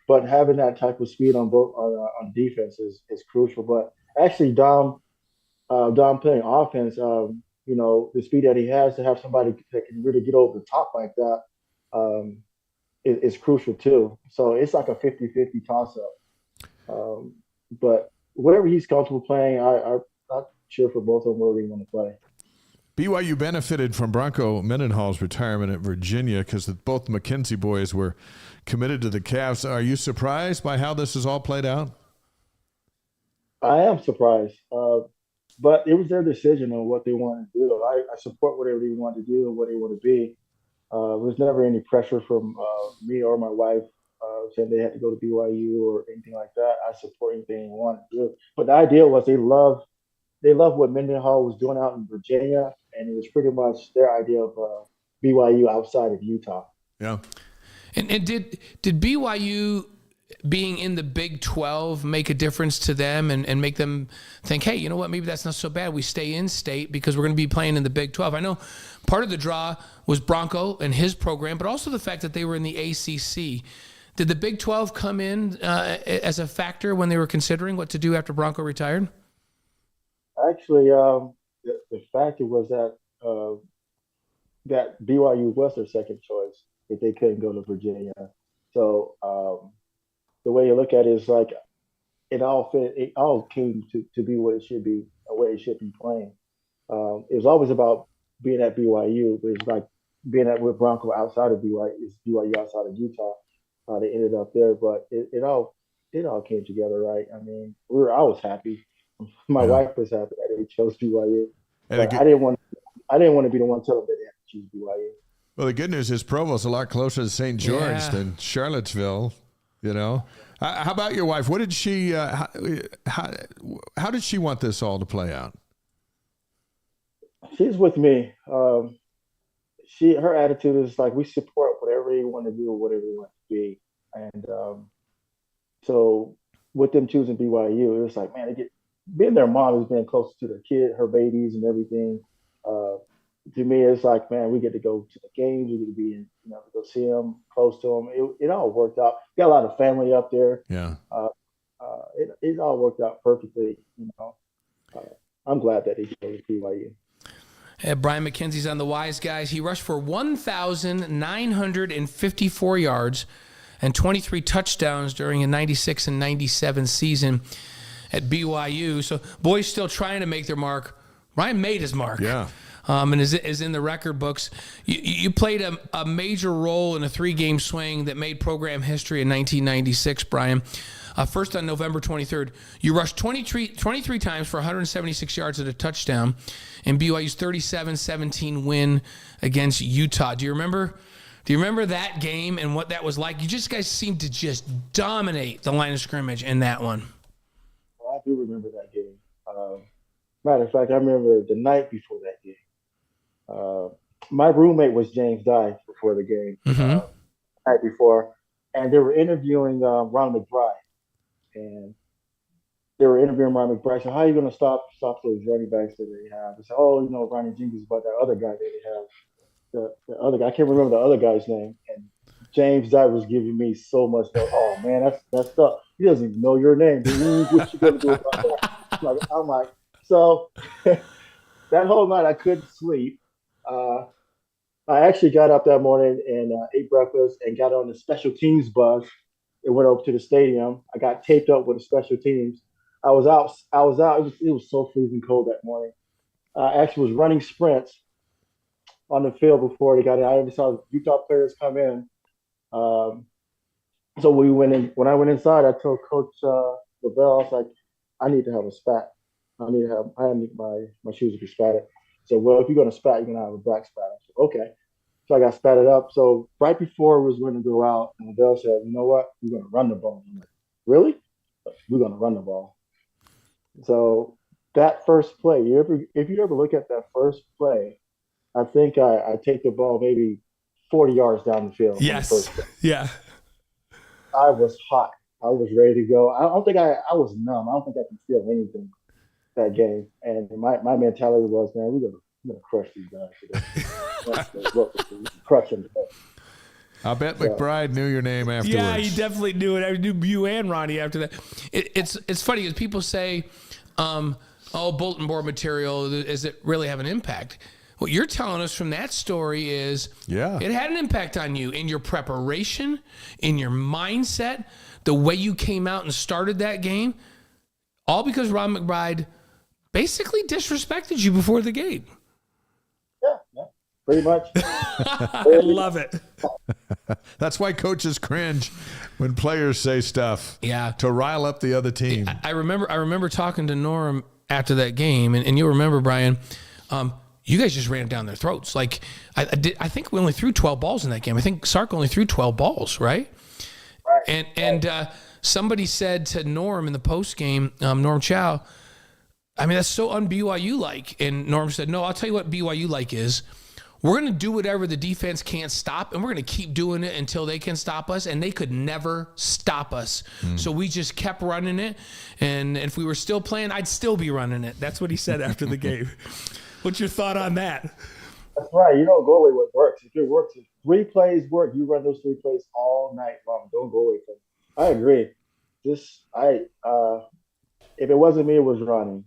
But having that type of speed on both on defense is crucial. But actually, Dom playing offense, the speed that he has, to have somebody that can really get over the top like that is crucial too. So it's like a 50-50 toss-up. But whatever he's comfortable playing, I cheer for both of them wherever they want to play. BYU benefited from Bronco Mendenhall's retirement at Virginia because both the McKenzie boys were committed to the Cavs. Are you surprised by how this has all played out? I am surprised, but it was their decision on what they wanted to do. I support whatever they want to do and what they want to be. There was never any pressure from me or my wife saying they had to go to BYU or anything like that. I support anything they want to do. But the idea was they loved what Mendenhall was doing out in Virginia, and it was pretty much their idea of BYU outside of Utah. Yeah. And did BYU being in the Big 12 make a difference to them and make them think, hey, you know what, maybe that's not so bad. We stay in state because we're going to be playing in the Big 12. I know part of the draw was Bronco and his program, but also the fact that they were in the ACC. Did the Big 12 come in as a factor when they were considering what to do after Bronco retired? Actually, the factor was that BYU was their second choice if they couldn't go to Virginia. So the way you look at it is like it all came to be what it should be, a way it should be playing. It was always about being at BYU, but it's like being with Bronco outside of BYU, is BYU outside of Utah. They ended up there, but it all came together, right? I mean, I was happy. My wife was happy that they chose BYU. But I didn't want to be the one telling them they had to choose BYU. Well, the good news is Provo's a lot closer to St. George than Charlottesville. You know, how about your wife? What did she? How did she want this all to play out? She's with me. Her attitude is like we support whatever you want to do, whatever you want to be, and so with them choosing BYU, it was like, man, being their mom is being closer to their kid, her babies, and everything. To me, it's like, man, we get to go to the games, we get to be in, go see them, close to them. It all worked out. Got a lot of family up there. Yeah. It all worked out perfectly. I'm glad that he chose BYU. Brian McKenzie's on the Wise Guys. He rushed for 1,954 yards and 23 touchdowns during a 96 and 97 season at BYU. So boys still trying to make their mark. Ryan made his mark. Yeah. And is in the record books. You played a major role in a 3-game swing that made program history in 1996, Brian. First on November 23rd, you rushed 23 times for 176 yards and a touchdown in BYU's 37-17 win against Utah. Do you remember that game and what that was like? You guys seemed to just dominate the line of scrimmage in that one. Well, I do remember that game. Matter of fact, I remember the night before that game. My roommate was James Dye before the game, night before, and they were interviewing Ron McBride. And they were interviewing Ron McBride. So how are you going to stop those running backs that they have? They said, Ronnie Jenkins, but that other guy that they have, the other guy, I can't remember the other guy's name. And James Dye was giving me so much. Oh man, that's tough. He doesn't even know your name. What you going to do about that? I'm like, so that whole night I couldn't sleep. I actually got up that morning and ate breakfast and got on the special teams bus. It went over to the stadium. I got taped up with the special teams. I was out. It was so freezing cold that morning. I actually was running sprints on the field before they got in. I even saw Utah players come in. So we went in. When I went inside, I told Coach LaBelle, I was like, I need to have a spat. I need my shoes to be spatted. So, well, if you're going to spat, you're going to have a black spat. I said, okay. So I got spatted up. So right before we was going to go out, and LaBelle said, you know what? We're going to run the ball. I'm like, really? We're going to run the ball. So that first play, if you ever look at that first play, I think I take the ball maybe 40 yards down the field. Yes. Yeah. I was hot. I was ready to go. I don't think I was numb. I don't think I could feel anything that game. And my mentality was, man, we're gonna crush these guys today. Crush them today. I'll bet McBride knew your name afterwards. Yeah, he definitely knew it. I knew you and Ronnie after that. It's funny because people say, bulletin board material, does it really have an impact? What you're telling us from that story is it had an impact on you in your preparation, in your mindset, the way you came out and started that game, all because Ron McBride basically disrespected you before the game. Yeah, pretty much. I love it. That's why coaches cringe when players say stuff. Yeah. To rile up the other team. I remember talking to Norm after that game, and you'll remember, Brian, you guys just ran it down their throats. Like I think we only threw 12 balls in that game. I think Sark only threw 12 balls, right? Right. And somebody said to Norm in the post game, Norm Chow, I mean, that's so un-BYU like. And Norm said, no, I'll tell you what BYU like is. We're going to do whatever the defense can't stop, and we're going to keep doing it until they can stop us, and they could never stop us. So we just kept running it, and if we were still playing, I'd still be running it. That's what he said after the game. What's your thought on that? That's right. You don't go away what works. If it works, if 3 plays work, you run those 3 plays all night long. Don't go away from it. I agree. If it wasn't me, it was Ronnie.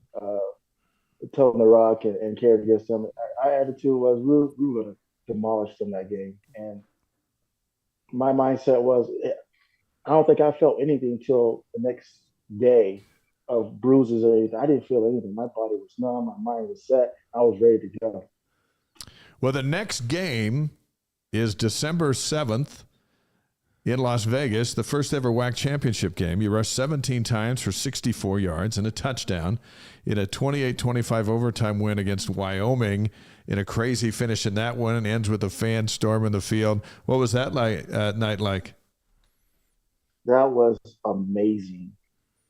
Toting the rock and carrying against them. Our attitude was we were going to demolish them that game. And my mindset was, I don't think I felt anything until the next day of bruises or anything. I didn't feel anything. My body was numb. My mind was set. I was ready to go. Well, the next game is December 7th in Las Vegas, the first ever WAC championship game. You rushed 17 times for 64 yards and a touchdown in a 28-25 overtime win against Wyoming in a crazy finish in that one, and ends with a fan storm in the field. What was that night like? That was amazing.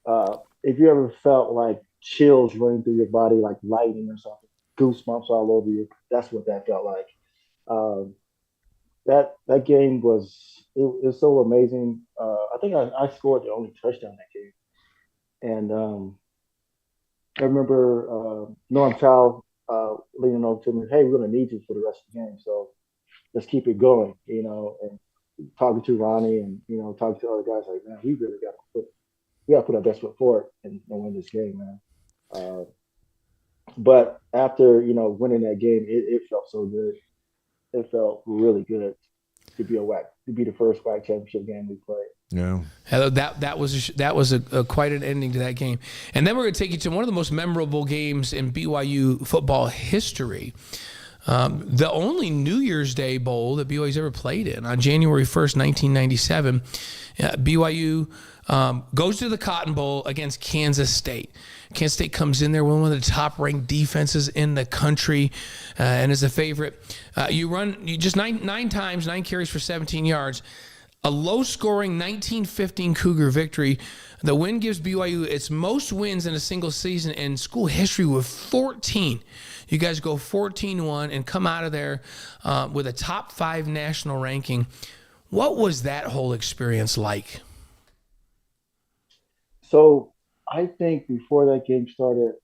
If you ever felt like chills running through your body like lightning or something, goosebumps all over you, that's what that felt like. That game was so amazing. I think I scored the only touchdown that game. And I remember Norm Chow leaning over to me, hey, we're going to need you for the rest of the game, so let's keep it going, and talking to Ronnie and, talking to other guys like, man, we really got to put our best foot forward and win this game, man. But after, winning that game, it felt so good. It felt really good to be the first WAC championship game we played. Yeah, that was quite an ending to that game. And then we're going to take you to one of the most memorable games in BYU football history. The only New Year's Day Bowl that BYU's ever played in, on January 1st, 1997, BYU goes to the Cotton Bowl against Kansas State. Kansas State comes in there, one of the top-ranked defenses in the country, and is a favorite. You just nine times, 9 carries for 17 yards. A low-scoring 19-15 Cougar victory. The win gives BYU its most wins in a single season in school history with 14. You guys go 14-1 and come out of there with a top 5 national ranking. What was that whole experience like? So I think before that game started,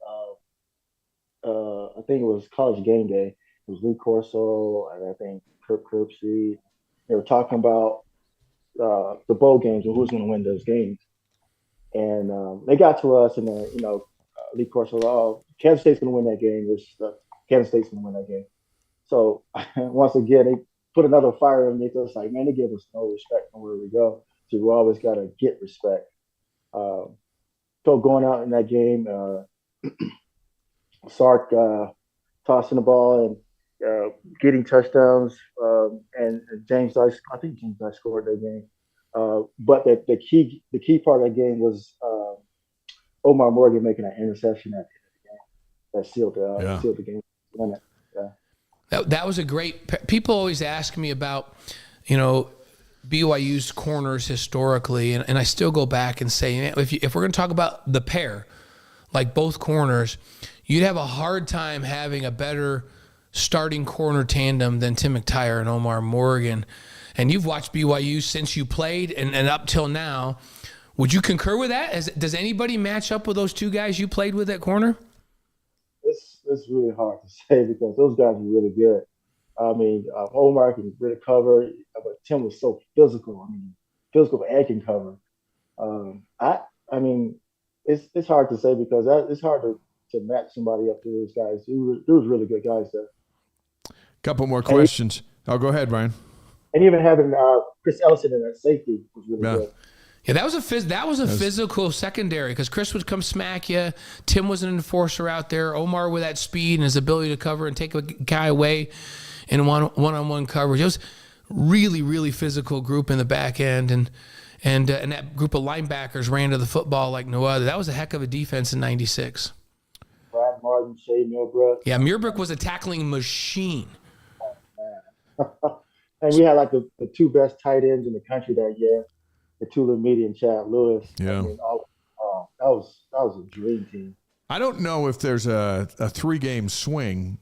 I think it was College Game Day. It was Lee Corso and I think Kirk Herbstreit. They were talking about the bowl games and who's going to win those games. And they got to us, and Lee Corso, Kansas State's going to win that game. Kansas State's going to win that game. So once again, they put another fire underneath us. Like, man, they give us no respect from where we go. So we always got to get respect. So going out in that game, Sark tossing the ball and getting touchdowns, and James Dice, I think James Dice scored that game. But the key part of that game was Omar Morgan making an interception at the end of the game that sealed the game. Yeah. That was a great. People always ask me about, BYU's corners historically, and I still go back and say, if we're going to talk about the pair, like both corners, you'd have a hard time having a better starting corner tandem than Tim McTire and Omar Morgan. And you've watched BYU since you played and up till now. Would you concur with that? Does anybody match up with those two guys you played with at corner? It's really hard to say because those guys are really good. I mean, Omar can really cover, but Tim was so physical. I mean, physical and can cover. I mean, it's hard to say because it's hard to match somebody up to those guys. There was really good guys there. Couple more questions. Go ahead, Brian. And even having Chris Ellison in that safety was really good. Yeah, that was a physical secondary because Chris would come smack you. Tim was an enforcer out there. Omar with that speed and his ability to cover and take a guy away in one-on-one coverage. It was really, really physical group in the back end, and that group of linebackers ran to the football like no other. That was a heck of a defense in '96. Brad Martin, Shea Milbrook. Yeah, Muirbrook was a tackling machine. And we had like the two best tight ends in the country that year, the Tula Meady and Chad Lewis. Yeah. I mean, that was a dream team. I don't know if there's a 3-game swing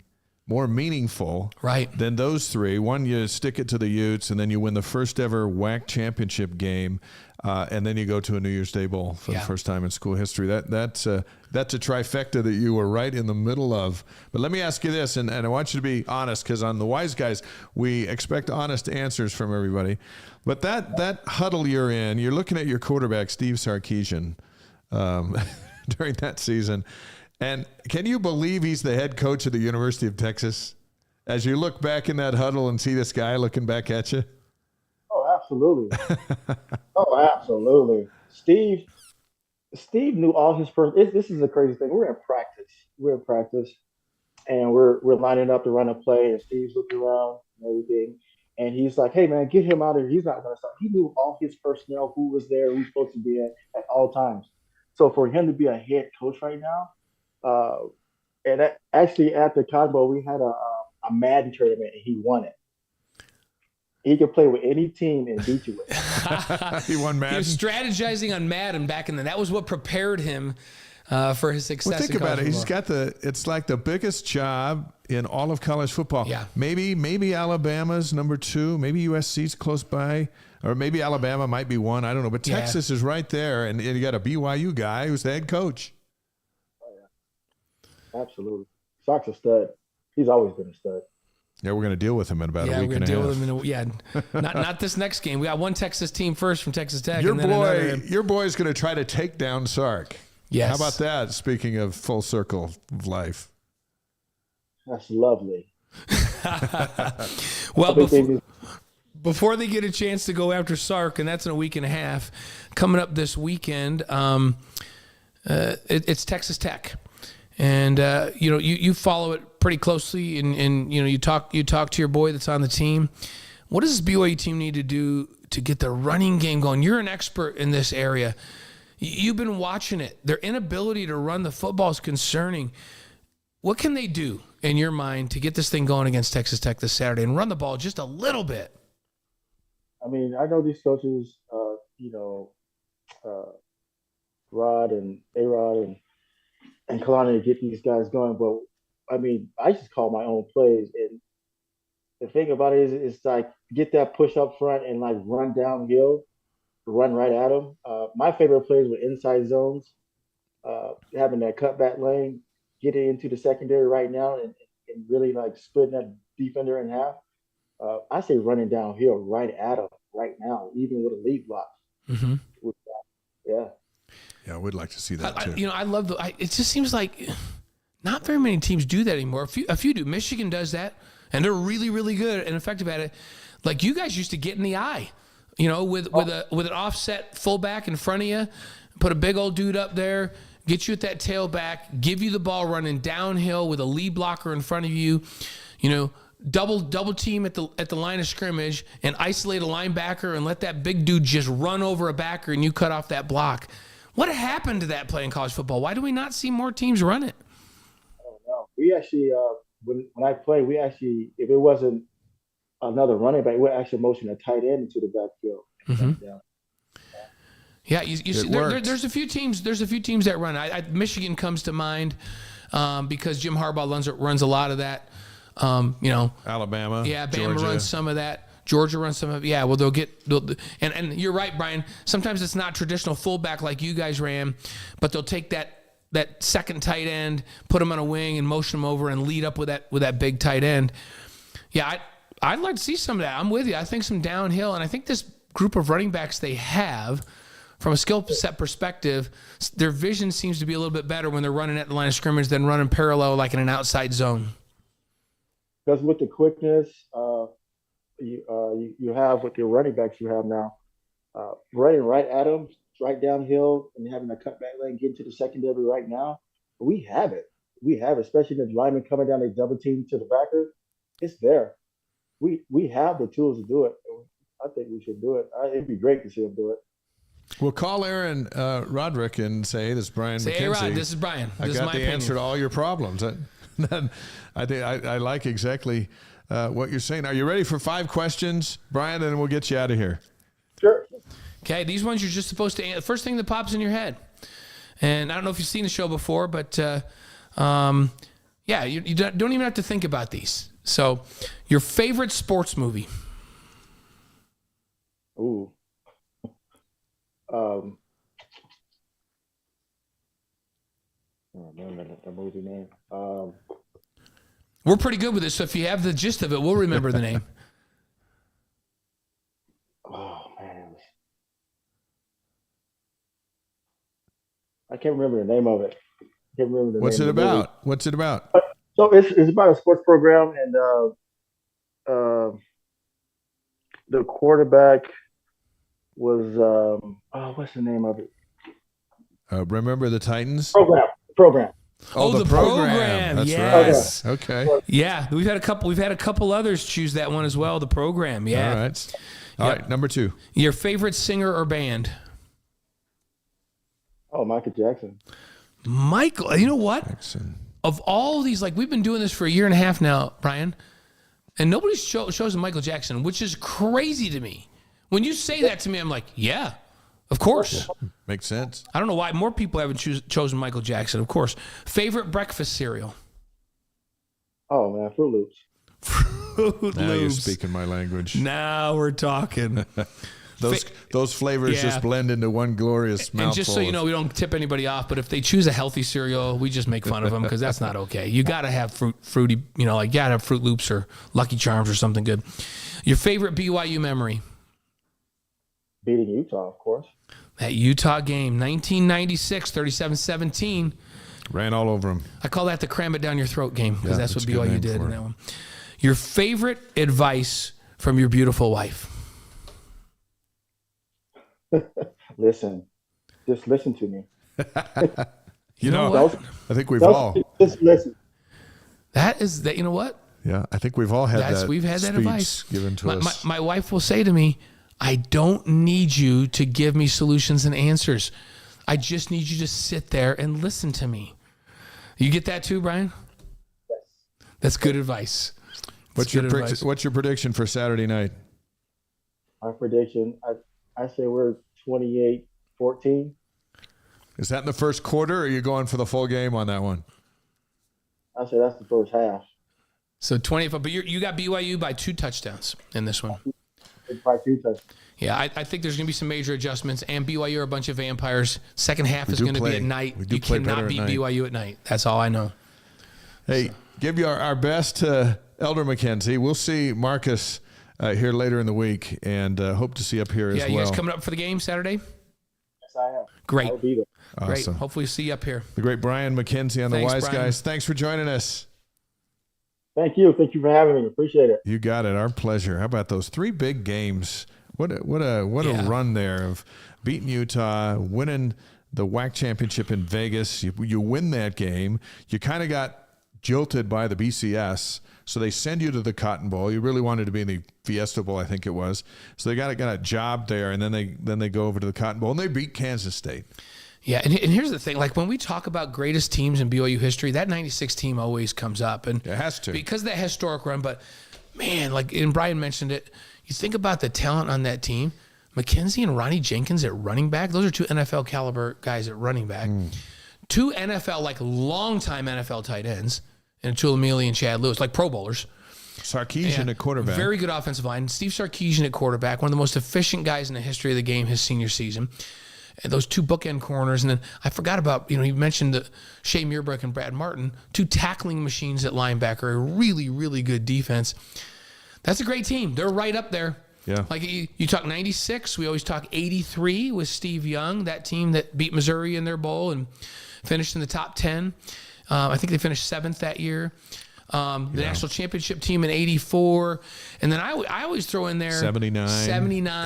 more meaningful than those three. One, you stick it to the Utes, and then you win the first ever WAC championship game, and then you go to a New Year's Day Bowl for the first time in school history. That's a trifecta that you were right in the middle of. But let me ask you this, and I want you to be honest, because on the Wise Guys, we expect honest answers from everybody. But that huddle you're in, you're looking at your quarterback, Steve Sarkisian, during that season. And can you believe he's the head coach of the University of Texas? As you look back in that huddle and see this guy looking back at you? Oh, absolutely. Absolutely. Steve knew all his first. This is the crazy thing. We're in practice, and we're lining up to run a play, and Steve's looking around and everything. And he's like, hey, man, get him out of here. He's not going to stop. He knew all his personnel, who was there, who's supposed to be at all times. So for him to be a head coach right now, and actually at the Cougar Board, we had a Madden tournament, and he won it. He could play with any team and beat you with it. He won Madden. He was strategizing on Madden back in then. That was what prepared him for his success. Well, think about it. He's got it's like the biggest job in all of college football. Yeah. Maybe Alabama's number 2. Maybe USC's close by. Or maybe Alabama might be 1. I don't know. But Texas is right there. And you got a BYU guy who's the head coach. Absolutely. Sock's a stud. He's always been a stud. Yeah, we're going to deal with him in about a week and a half. Yeah, we're going to deal with him not this next game. We got one Texas team first from Texas Tech. Your and boy's going to try to take down Sark. Yes. How about that, speaking of full circle of life? That's lovely. Well, before they get a chance to go after Sark, and that's in a week and a half, coming up this weekend, it's Texas Tech. And you follow it pretty closely, and you talk to your boy that's on the team. What does this BYU team need to do to get the running game going? You're an expert in this area. You've been watching it. Their inability to run the football is concerning. What can they do in your mind to get this thing going against Texas Tech this Saturday and run the ball just a little bit? I mean, I know these coaches, Rod and A-Rod and Kalani to get these guys going. But, I mean, I just call my own plays. And the thing about it is it's like get that push up front and, like, run downhill, run right at them. My favorite plays were inside zones, having that cutback lane, getting into the secondary right now and really, like, splitting that defender in half. I say running downhill right at them right now, even with a lead block. Mm-hmm. Yeah. Yeah, we'd like to see that too. I love it just seems like not very many teams do that anymore. A few do. Michigan does that, and they're really, really good and effective at it. Like you guys used to get in the eye, with an offset fullback in front of you, put a big old dude up there, get you at that tailback, give you the ball running downhill with a lead blocker in front of you, double team at the line of scrimmage and isolate a linebacker and let that big dude just run over a backer and you cut off that block. What happened to that play in college football? Why do we not see more teams run it? I don't know. We actually, when I played, if it wasn't another running back, we actually motion a tight end into the backfield. Mm-hmm. Yeah, you see, there's a few teams. There's a few teams that run. Michigan comes to mind because Jim Harbaugh runs a lot of that. Alabama. Yeah, Bama Georgia. runs some of that. Georgia runs some of it. Yeah, well, and you're right, Brian. Sometimes it's not traditional fullback like you guys ran, but they'll take that second tight end, put him on a wing, and motion him over and lead up with that big tight end. Yeah, I'd like to see some of that. I'm with you. I think some downhill, and I think this group of running backs they have, from a skill set perspective, their vision seems to be a little bit better when they're running at the line of scrimmage than running parallel like in an outside zone. Because with the quickness you have with your running backs you have now, running right at them, right downhill, and having a cutback lane, get into the secondary right now, we have it. We have it, especially the lineman coming down, they double team to the backer. It's there. we have the tools to do it. I think we should do it. It'd be great to see them do it. Well, call Aaron Roderick and say, this is Brian McKenzie. Hey, Rod, this is Brian. I got the answer to all your problems. I think I like exactly what you're saying. Are you ready for 5 questions, Brian? And we'll get you out of here. Sure. Okay, these ones you're just supposed to answer. The first thing that pops in your head. And I don't know if you've seen the show before, but you don't even have to think about these. So, your favorite sports movie? Ooh. Oh man, that movie name. We're pretty good with this, so if you have the gist of it, we'll remember the name. Oh man, I can't remember the name of it. What's it about? What's it about? So it's about a sports program, and the quarterback was what's the name of it? Remember the Titans? Program. Oh, the program. That's yes. right. Okay. Yeah, we've had a couple others choose that one as well. The program. Yeah. All right. Number 2. Your favorite singer or band? Oh, Michael Jackson. Michael. You know what? Jackson. Of all these, like we've been doing this for a year and a half now, Brian, and nobody's chosen Michael Jackson, which is crazy to me. When you say that to me, I'm like, yeah, of course. Makes sense. I don't know why more people haven't chosen Michael Jackson, of course. Favorite breakfast cereal? Oh, man, Fruit Loops. Fruit Now you're Loops. speaking my language. Now we're talking. Those flavors just blend into one glorious mouthful. And just so you know, we don't tip anybody off, but if they choose a healthy cereal, we just make fun of them because that's not okay. You got to have fruity, you got to have Fruit Loops or Lucky Charms or something good. Your favorite BYU memory? Beating Utah, of course. That Utah game, 1996, 37-17. Ran all over them. I call that the cram it down your throat game because that's what a good BYU name did for in it. that one. Your favorite advice from your beautiful wife? Listen. Just listen to me. You know what? I think we've all. Just listen. That is that. You know what? Yeah, I think we've all had that. We've had that speech advice given to us. My wife will say to me, I don't need you to give me solutions and answers. I just need you to sit there and listen to me. You get that too, Brian? Yes. That's good advice. What's your prediction for Saturday night? My prediction, I say we're 28-14. Is that in the first quarter, or are you going for the full game on that one? I say that's the first half. So 25, but you got BYU by 2 touchdowns in this one. By 2 touchdowns. Yeah, I think there's going to be some major adjustments, and BYU are a bunch of vampires. Second half is going to be at night. You cannot beat BYU at night. That's all I know. Hey, give you our best to Elder McKenzie. We'll see Marcus here later in the week, and hope to see you up here as well. Yeah, you guys coming up for the game Saturday? Yes, I am. Great. I'll be there. Great. Awesome. Hopefully see you up here. The great Brian McKenzie on the Thanks, Wise Brian. Guys. Thanks for joining us. Thank you. Thank you for having me. Appreciate it. You got it. Our pleasure. How about those 3 big games? What a run there of beating Utah, winning the WAC championship in Vegas. You win that game. You kind of got jilted by the BCS, so they send you to the Cotton Bowl. You really wanted to be in the Fiesta Bowl, I think it was. So they got a job there, and then they go over to the Cotton Bowl, and they beat Kansas State. Yeah, and here's the thing. Like, when we talk about greatest teams in BYU history, that 96 team always comes up. And It has to. Because of that historic run. But, man, and Brian mentioned it, you think about the talent on that team. McKenzie and Ronnie Jenkins at running back. Those are 2 NFL caliber guys at running back. 2 NFL, like longtime NFL tight ends, and Tulamili and Chad Lewis, like Pro Bowlers. Sarkisian at quarterback. Very good offensive line. Steve Sarkisian at quarterback, one of the most efficient guys in the history of the game his senior season. And those 2 bookend corners. And then I forgot about, you mentioned the Shea Muirbrook and Brad Martin, 2 tackling machines at linebacker, a really, really good defense. That's a great team. They're right up there. Yeah. Like you talk 96, we always talk 83 with Steve Young, that team that beat Missouri in their bowl and finished in the top 10. I think they finished 7th that year. The national championship team in 84. And then I always throw in there 79,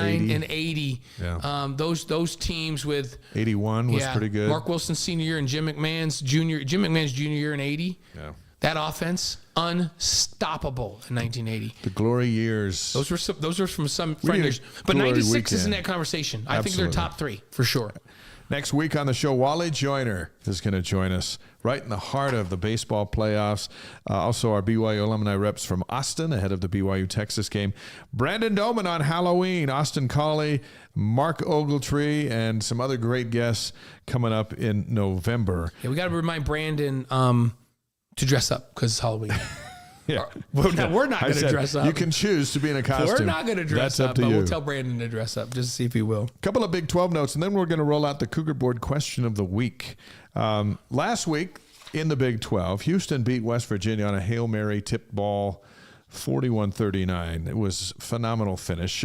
80. and 80. Yeah. Those teams with 81 was pretty good. Mark Wilson's senior year and Jim McMahon's junior year in 80. Yeah. That offense, unstoppable in 1980. The glory years. Those were from some friendlies. But glory 96 is in weekend. that conversation. I think Absolutely. they're top 3 for sure. Next week on the show, Wally Joyner is going to join us right in the heart of the baseball playoffs. Also, our BYU alumni reps from Austin ahead of the BYU Texas game. Brandon Doman on Halloween, Austin Colley, Mark Ogletree, and some other great guests coming up in November. Yeah, we got to remind Brandon to dress up because it's Halloween. Yeah. We're not going to dress up. You can choose to be in a costume. We're not going to dress That's up, up to but you. we'll tell Brandon to dress up just to see if he will. Couple of Big 12 notes, and then we're going to roll out the Cougar Board question of the week. Last week in the Big 12, Houston beat West Virginia on a Hail Mary tipped ball 41-39. It was a phenomenal finish.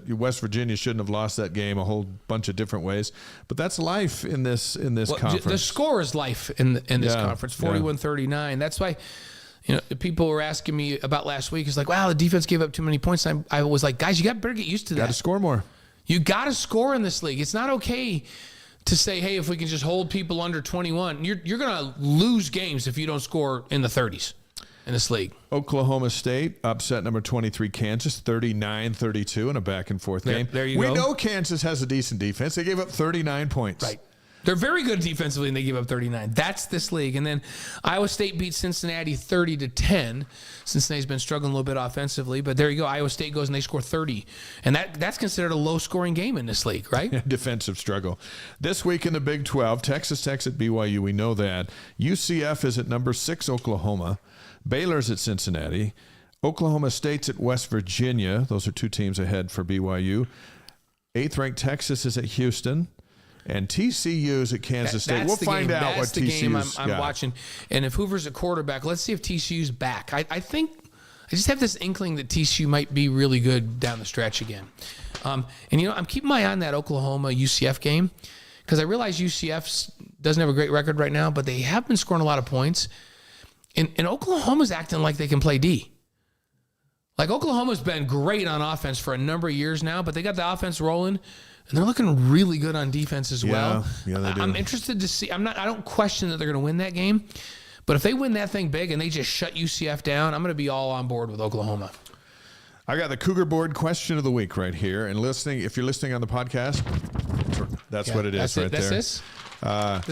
West Virginia shouldn't have lost that game a whole bunch of different ways, but that's life in this conference. The score is life in this conference, 41-39. That's why people were asking me about last week. It's like, wow, the defense gave up too many points. I was like, guys, you better get used to that. Got to score more. You got to score in this league. It's not okay to say, hey, if we can just hold people under 21, you're going to lose games if you don't score in the 30s in this league. Oklahoma State upset number 23 Kansas 39-32 in a back and forth game. There you go. We go. know Kansas has a decent defense. They gave up 39 points. Right. They're very good defensively, and they give up 39. That's this league. And then Iowa State beat Cincinnati 30-10. Cincinnati's been struggling a little bit offensively, but there you go. Iowa State goes and they score 30. And that's considered a low-scoring game in this league, right? Defensive struggle. This week in the Big 12, Texas Tech's at BYU. We know that. UCF is at number 6, Oklahoma. Baylor's at Cincinnati. Oklahoma State's at West Virginia. Those are 2 teams ahead for BYU. 8th-ranked Texas is at Houston. And TCU's at Kansas State. We'll find out what TCU's got. I'm watching. And if Hoover's a quarterback, let's see if TCU's back. I think I just have this inkling that TCU might be really good down the stretch again. And I'm keeping my eye on that Oklahoma UCF game because I realize UCF doesn't have a great record right now, but they have been scoring a lot of points. And Oklahoma's acting like they can play D. Like Oklahoma's been great on offense for a number of years now, but they got the offense rolling. And they're looking really good on defense as well. Yeah, they do. I'm interested to see. I don't question that they're going to win that game, but if they win that thing big and they just shut UCF down, I'm going to be all on board with Oklahoma. I got the Cougar Board question of the week right here. And if you're listening on the podcast, that's what it is right there. This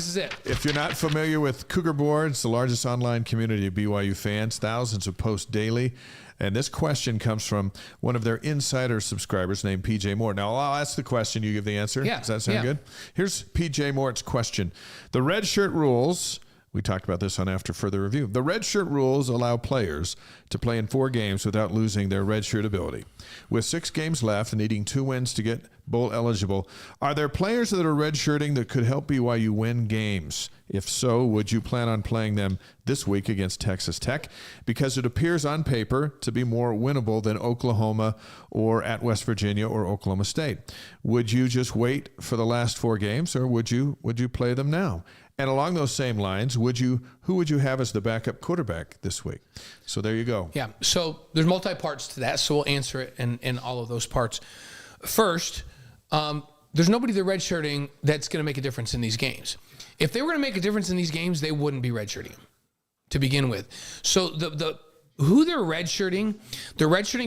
is it. If you're not familiar with Cougar Board, it's the largest online community of BYU fans. Thousands of posts daily. And this question comes from one of their insider subscribers named PJ Moore. Now, I'll ask the question. You give the answer. Yeah. Does that sound good? Here's PJ Moore's question. The red shirt rules, we talked about this on After Further Review. The red shirt rules allow players to play in 4 games without losing their red shirt ability. With 6 games left and needing 2 wins to get bowl eligible, are there players that are redshirting that could help BYU win games? If so, would you plan on playing them this week against Texas Tech? Because it appears on paper to be more winnable than Oklahoma or at West Virginia or Oklahoma State. Would you just wait for the last 4 games, or would you play them now? And along those same lines, who would you have as the backup quarterback this week? So there you go. Yeah. So there's multi-parts to that, so we'll answer it in all of those parts. First, there's nobody they're redshirting that's going to make a difference in these games. If they were going to make a difference in these games, they wouldn't be redshirting to begin with. So who they're redshirting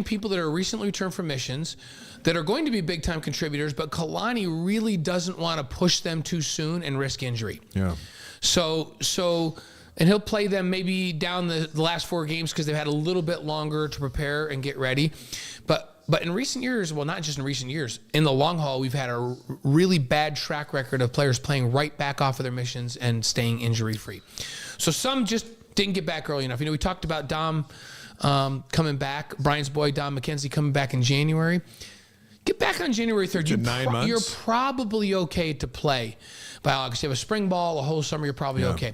people that are recently returned from missions that are going to be big-time contributors, but Kalani really doesn't want to push them too soon and risk injury. Yeah. So and he'll play them maybe down the last 4 games because they've had a little bit longer to prepare and get ready. But in recent years, well, not just in recent years, in the long haul, we've had a really bad track record of players playing right back off of their missions and staying injury-free. So some just didn't get back early enough. We talked about Dom coming back, Brian's boy, Dom McKenzie, coming back in January. Get back on January 3rd. 9 months. You're probably okay to play by August. You have a spring ball, a whole summer, you're probably okay.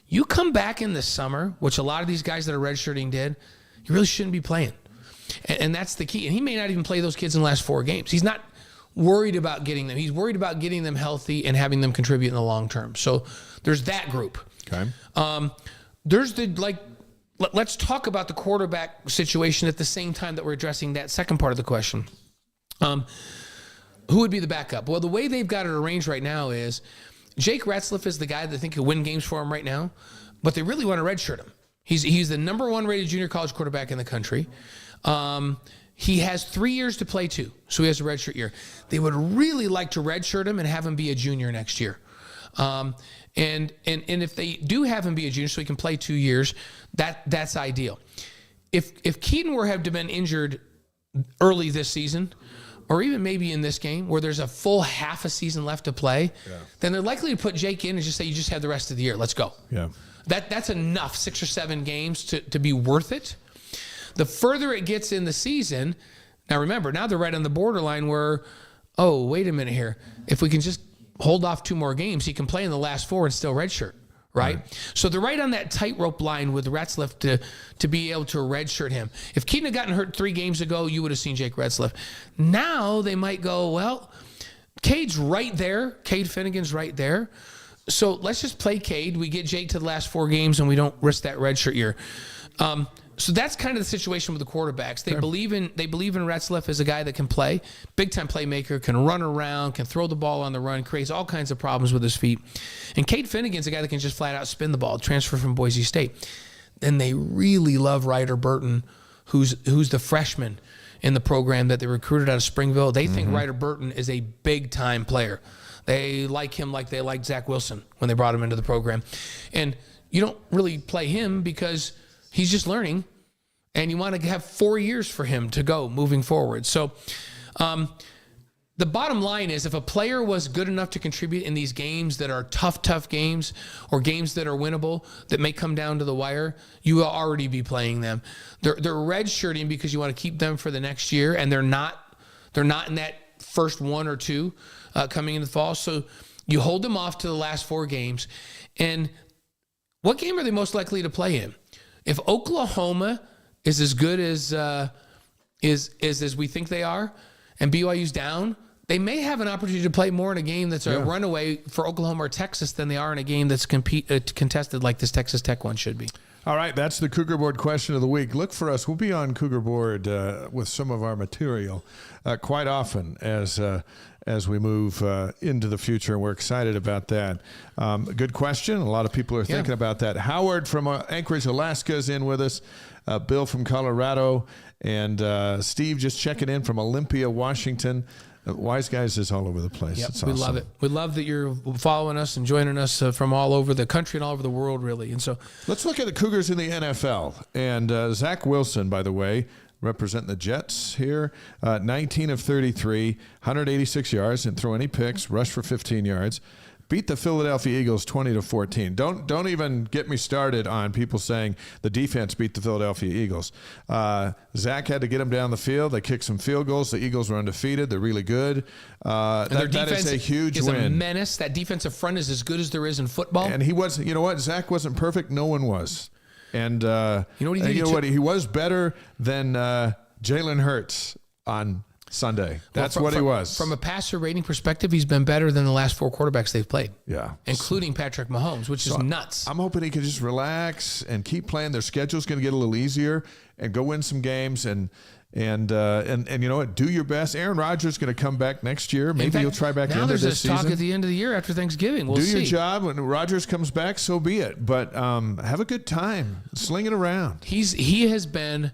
You come back in the summer, which a lot of these guys that are redshirting did, you really shouldn't be playing. And that's the key. And he may not even play those kids in the last 4 games. He's not worried about getting them. He's worried about getting them healthy and having them contribute in the long term. So there's that group. Okay. There's let's talk about the quarterback situation at the same time that we're addressing that second part of the question. Who would be the backup? Well, the way they've got it arranged right now is Jake Retzlaff is the guy that they think could win games for him right now, but they really want to redshirt him. He's the number 1 rated junior college quarterback in the country. He has 3 years to play too, so he has a redshirt year. They would really like to redshirt him and have him be a junior next year. And if they do have him be a junior so he can play 2 years, that's ideal. If Keaton were have been injured early this season, or even maybe in this game where there's a full half a season left to play, then they're likely to put Jake in and just say, you just have the rest of the year. Let's go. Yeah. That's enough, 6 or 7 games to be worth it. The further it gets in the season, now remember, now they're right on the borderline where, oh, wait a minute here. If we can just hold off 2 more games, he can play in the last 4 and still redshirt. Right? So they're right on that tightrope line with Retzlaff to be able to redshirt him. If Keaton had gotten hurt 3 games ago, you would have seen Jake Retzlaff. Now they might go, well, Cade's right there. Cade Finnegan's right there. So let's just play Cade. We get Jake to the last 4 games and we don't risk that redshirt year. So that's kind of the situation with the quarterbacks. They believe in Retzlaff as a guy that can play, big time playmaker, can run around, can throw the ball on the run, creates all kinds of problems with his feet. And Cade Finnegan's a guy that can just flat out spin the ball, transfer from Boise State. Then they really love Ryder Burton, who's the freshman in the program that they recruited out of Springville. They think Ryder Burton is a big time player. They like him like they liked Zach Wilson when they brought him into the program. And you don't really play him because he's just learning, and you want to have 4 years for him to go moving forward. So the bottom line is if a player was good enough to contribute in these games that are tough games or games that are winnable that may come down to the wire, you will already be playing them. They're redshirting because you want to keep them for the next year, and they're not in that first 1 or 2 coming into the fall. So you hold them off to the last 4 games. And what game are they most likely to play in? If Oklahoma is as good as we think they are, and BYU's down, they may have an opportunity to play more in a game that's a runaway for Oklahoma or Texas than they are in a game that's contested like this Texas Tech one should be. All right, that's the Cougar Board question of the week. Look for us. We'll be on Cougar Board with some of our material quite often as we move into the future, and we're excited about that. Good question. A lot of people are thinking about that. Howard from Anchorage, Alaska is in with us. Bill from Colorado, and Steve just checking in from Olympia, Washington. Wise Guys is all over the place. Yep, it's we awesome. love it. We love that you're following us and joining us from all over the country and all over the world, really. And so let's look at the Cougars in the NFL. And Zach Wilson, by the way, representing the Jets here, 19 of 33, 186 yards, didn't throw any picks, rushed for 15 yards. Beat the Philadelphia Eagles 20-14. Don't even get me started on people saying the defense beat the Philadelphia Eagles. Zach had to get them down the field. They kicked some field goals. The Eagles were undefeated. They're really good. That is a huge win. Is a menace. That defensive front is as good as there is in football. And he was, you know what? Zach wasn't perfect. No one was. And you know what he did? He was better than Jalen Hurts on Sunday. That's what he was. From a passer rating perspective, he's been better than the last 4 quarterbacks they've played. Yeah. Including Patrick Mahomes, which is nuts. I'm hoping he can just relax and keep playing. Their schedule's going to get a little easier and go win some games and you know what? Do your best. Aaron Rodgers is going to come back next year. Maybe he'll try back into this season. Now there's this talk at the end of the year after Thanksgiving. We'll see. Do your job. When Rodgers comes back, so be it. But have a good time. Sling it around. He has been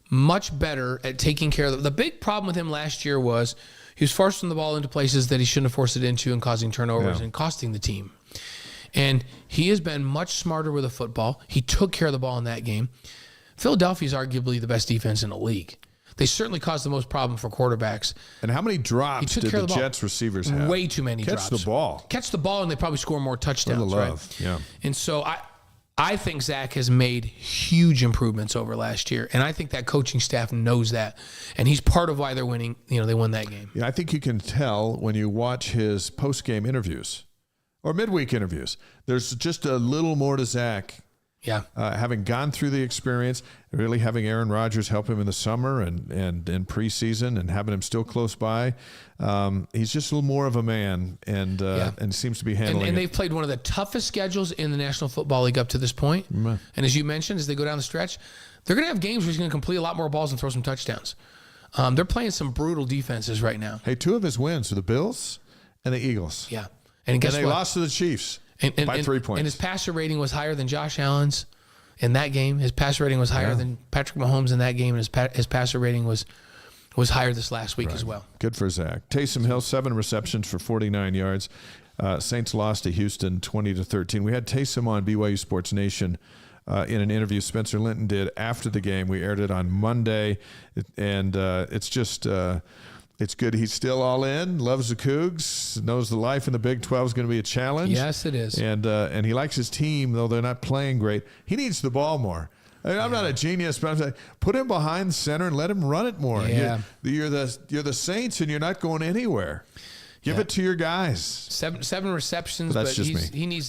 much better at taking care of the big problem with him last year was he was forcing the ball into places that he shouldn't have forced it into and causing turnovers and costing the team. And he has been much smarter with the football. He took care of the ball in that game. Philadelphia is arguably the best defense in the league. They certainly caused the most problem for quarterbacks. And how many drops did the Jets receivers have? Way too many drops. Catch the ball, and they probably score more touchdowns. Right? Yeah. And so I think Zach has made huge improvements over last year, and I think that coaching staff knows that, and he's part of why they're winning. You know, they won that game. Yeah, I think you can tell when you watch his post-game interviews or midweek interviews. There's just a little more to Zach. Yeah, having gone through the experience, really having Aaron Rodgers help him in the summer and in preseason, and having him still close by, he's just a little more of a man, and seems to be handling it. And they've played one of the toughest schedules in the National Football League up to this point. Mm-hmm. And as you mentioned, as they go down the stretch, they're going to have games where he's going to complete a lot more balls and throw some touchdowns. They're playing some brutal defenses right now. Hey, 2 of his wins are the Bills and the Eagles. Yeah, and guess what? They lost to the Chiefs. By 3 points. And his passer rating was higher than Josh Allen's. in that game. His passer rating was higher than Patrick Mahomes in that game, and his passer rating was higher this last week as well. Good for Zach. Taysom Hill, 7 receptions for 49 yards. Saints lost to Houston 20-13. We had Taysom on BYU Sports Nation in an interview Spencer Linton did after the game. We aired it on Monday, and it's just it's good. He's still all in, loves the Cougs, knows the life in the Big 12 is going to be a challenge. Yes, it is. And he likes his team, though they're not playing great. He needs the ball more. I mean, I'm not a genius, but I'm saying put him behind center and let him run it more. Yeah. You're the Saints, and you're not going anywhere. Give it to your guys. Seven receptions, But that's but just me.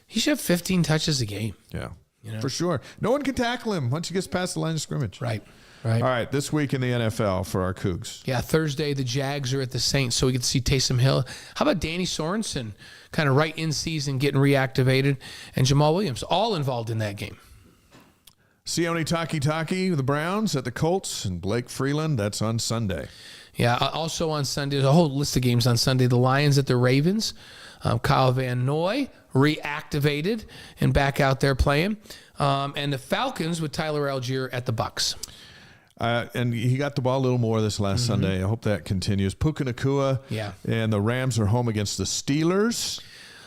He should have 15 touches a game. Yeah, know? for sure. No one can tackle him once he gets past the line of scrimmage. Right. All right, this week in the NFL for our Cougs. Yeah, Thursday the Jags are at the Saints, so we get to see Taysom Hill. How about Danny Sorensen, kind of right in season, getting reactivated, and Jamal Williams, all involved in that game. Sione Takitaki, the Browns at the Colts, and Blake Freeland, that's on Sunday. Yeah, also on Sunday, there's a whole list of games on Sunday. The Lions at the Ravens. Kyle Van Noy reactivated and back out there playing. And the Falcons with Tyler Algier at the Bucs. And he got the ball a little more this last Sunday. I hope that continues. Puka Nacua and the Rams are home against the Steelers.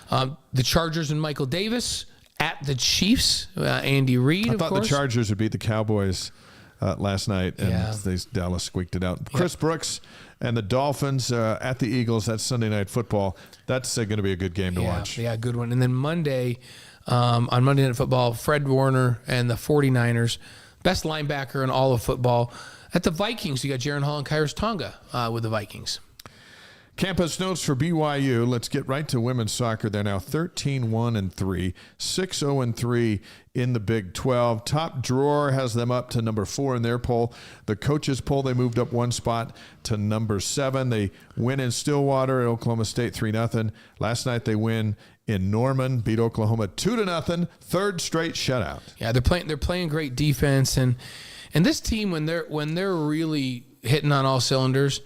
The Chargers and Michael Davis at the Chiefs. Andy Reid, of course. I thought the Chargers would beat the Cowboys last night, and Dallas squeaked it out. Chris Brooks and the Dolphins at the Eagles. That's Sunday Night Football. That's going to be a good game to watch. Yeah, good one. And then Monday, on Monday Night Football, Fred Warner and the 49ers, best linebacker in all of football. At the Vikings, you got Jaron Hall and Kairos Tonga with the Vikings. Campus notes for BYU. Let's get right to women's soccer. They're now 13-1-3, 6-0-3 in the Big 12. Top drawer has them up to number 4 in their poll. The coaches poll, they moved up 1 spot to number 7. They win in Stillwater at Oklahoma State 3-0. Last night they win in Norman, beat Oklahoma 2-0. Third straight shutout. Yeah, they're playing great defense, and this team when they're really hitting on all cylinders,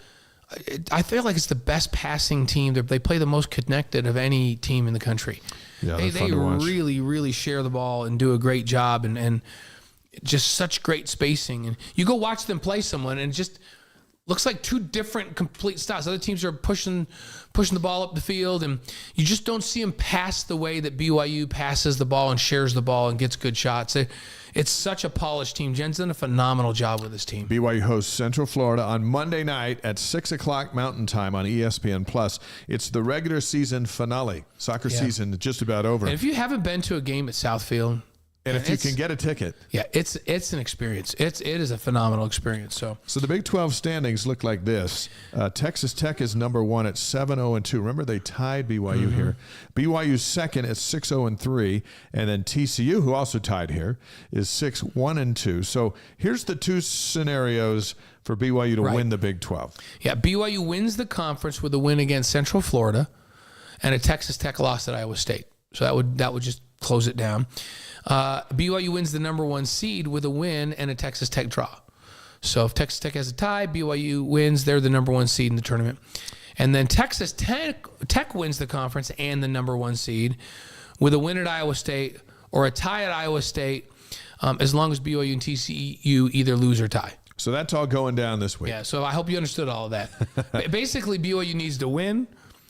I feel like it's the best passing team. They play the most connected of any team in the country. Yeah, they really, really share the ball and do a great job, and just such great spacing. And you go watch them play someone, and it just looks like 2 different complete styles. Other teams are pushing the ball up the field, and you just don't see them pass the way that BYU passes the ball and shares the ball and gets good shots. It's such a polished team. Jen's done a phenomenal job with this team. BYU hosts Central Florida on Monday night at 6 o'clock Mountain Time on ESPN+. It's the regular season finale. Soccer season is just about over. And if you haven't been to a game at Southfield, and if you can get a ticket. Yeah, it's an experience. It is a phenomenal experience. So the Big 12 standings look like this. Texas Tech is number 1 at 7-0-2. Remember, they tied BYU here. BYU's second at 6-0-3. And then TCU, who also tied here, is 6-1-2. So here's the 2 scenarios for BYU to win the Big 12. Yeah, BYU wins the conference with a win against Central Florida and a Texas Tech loss at Iowa State. So that would just close it down. BYU wins the number 1 seed with a win and a Texas Tech draw. So if Texas Tech has a tie, BYU wins. They're the number 1 seed in the tournament. And then Texas Tech wins the conference and the number 1 seed with a win at Iowa State or a tie at Iowa State, as long as BYU and TCU either lose or tie. So that's all going down this week. Yeah, so I hope you understood all of that. Basically, BYU needs to win,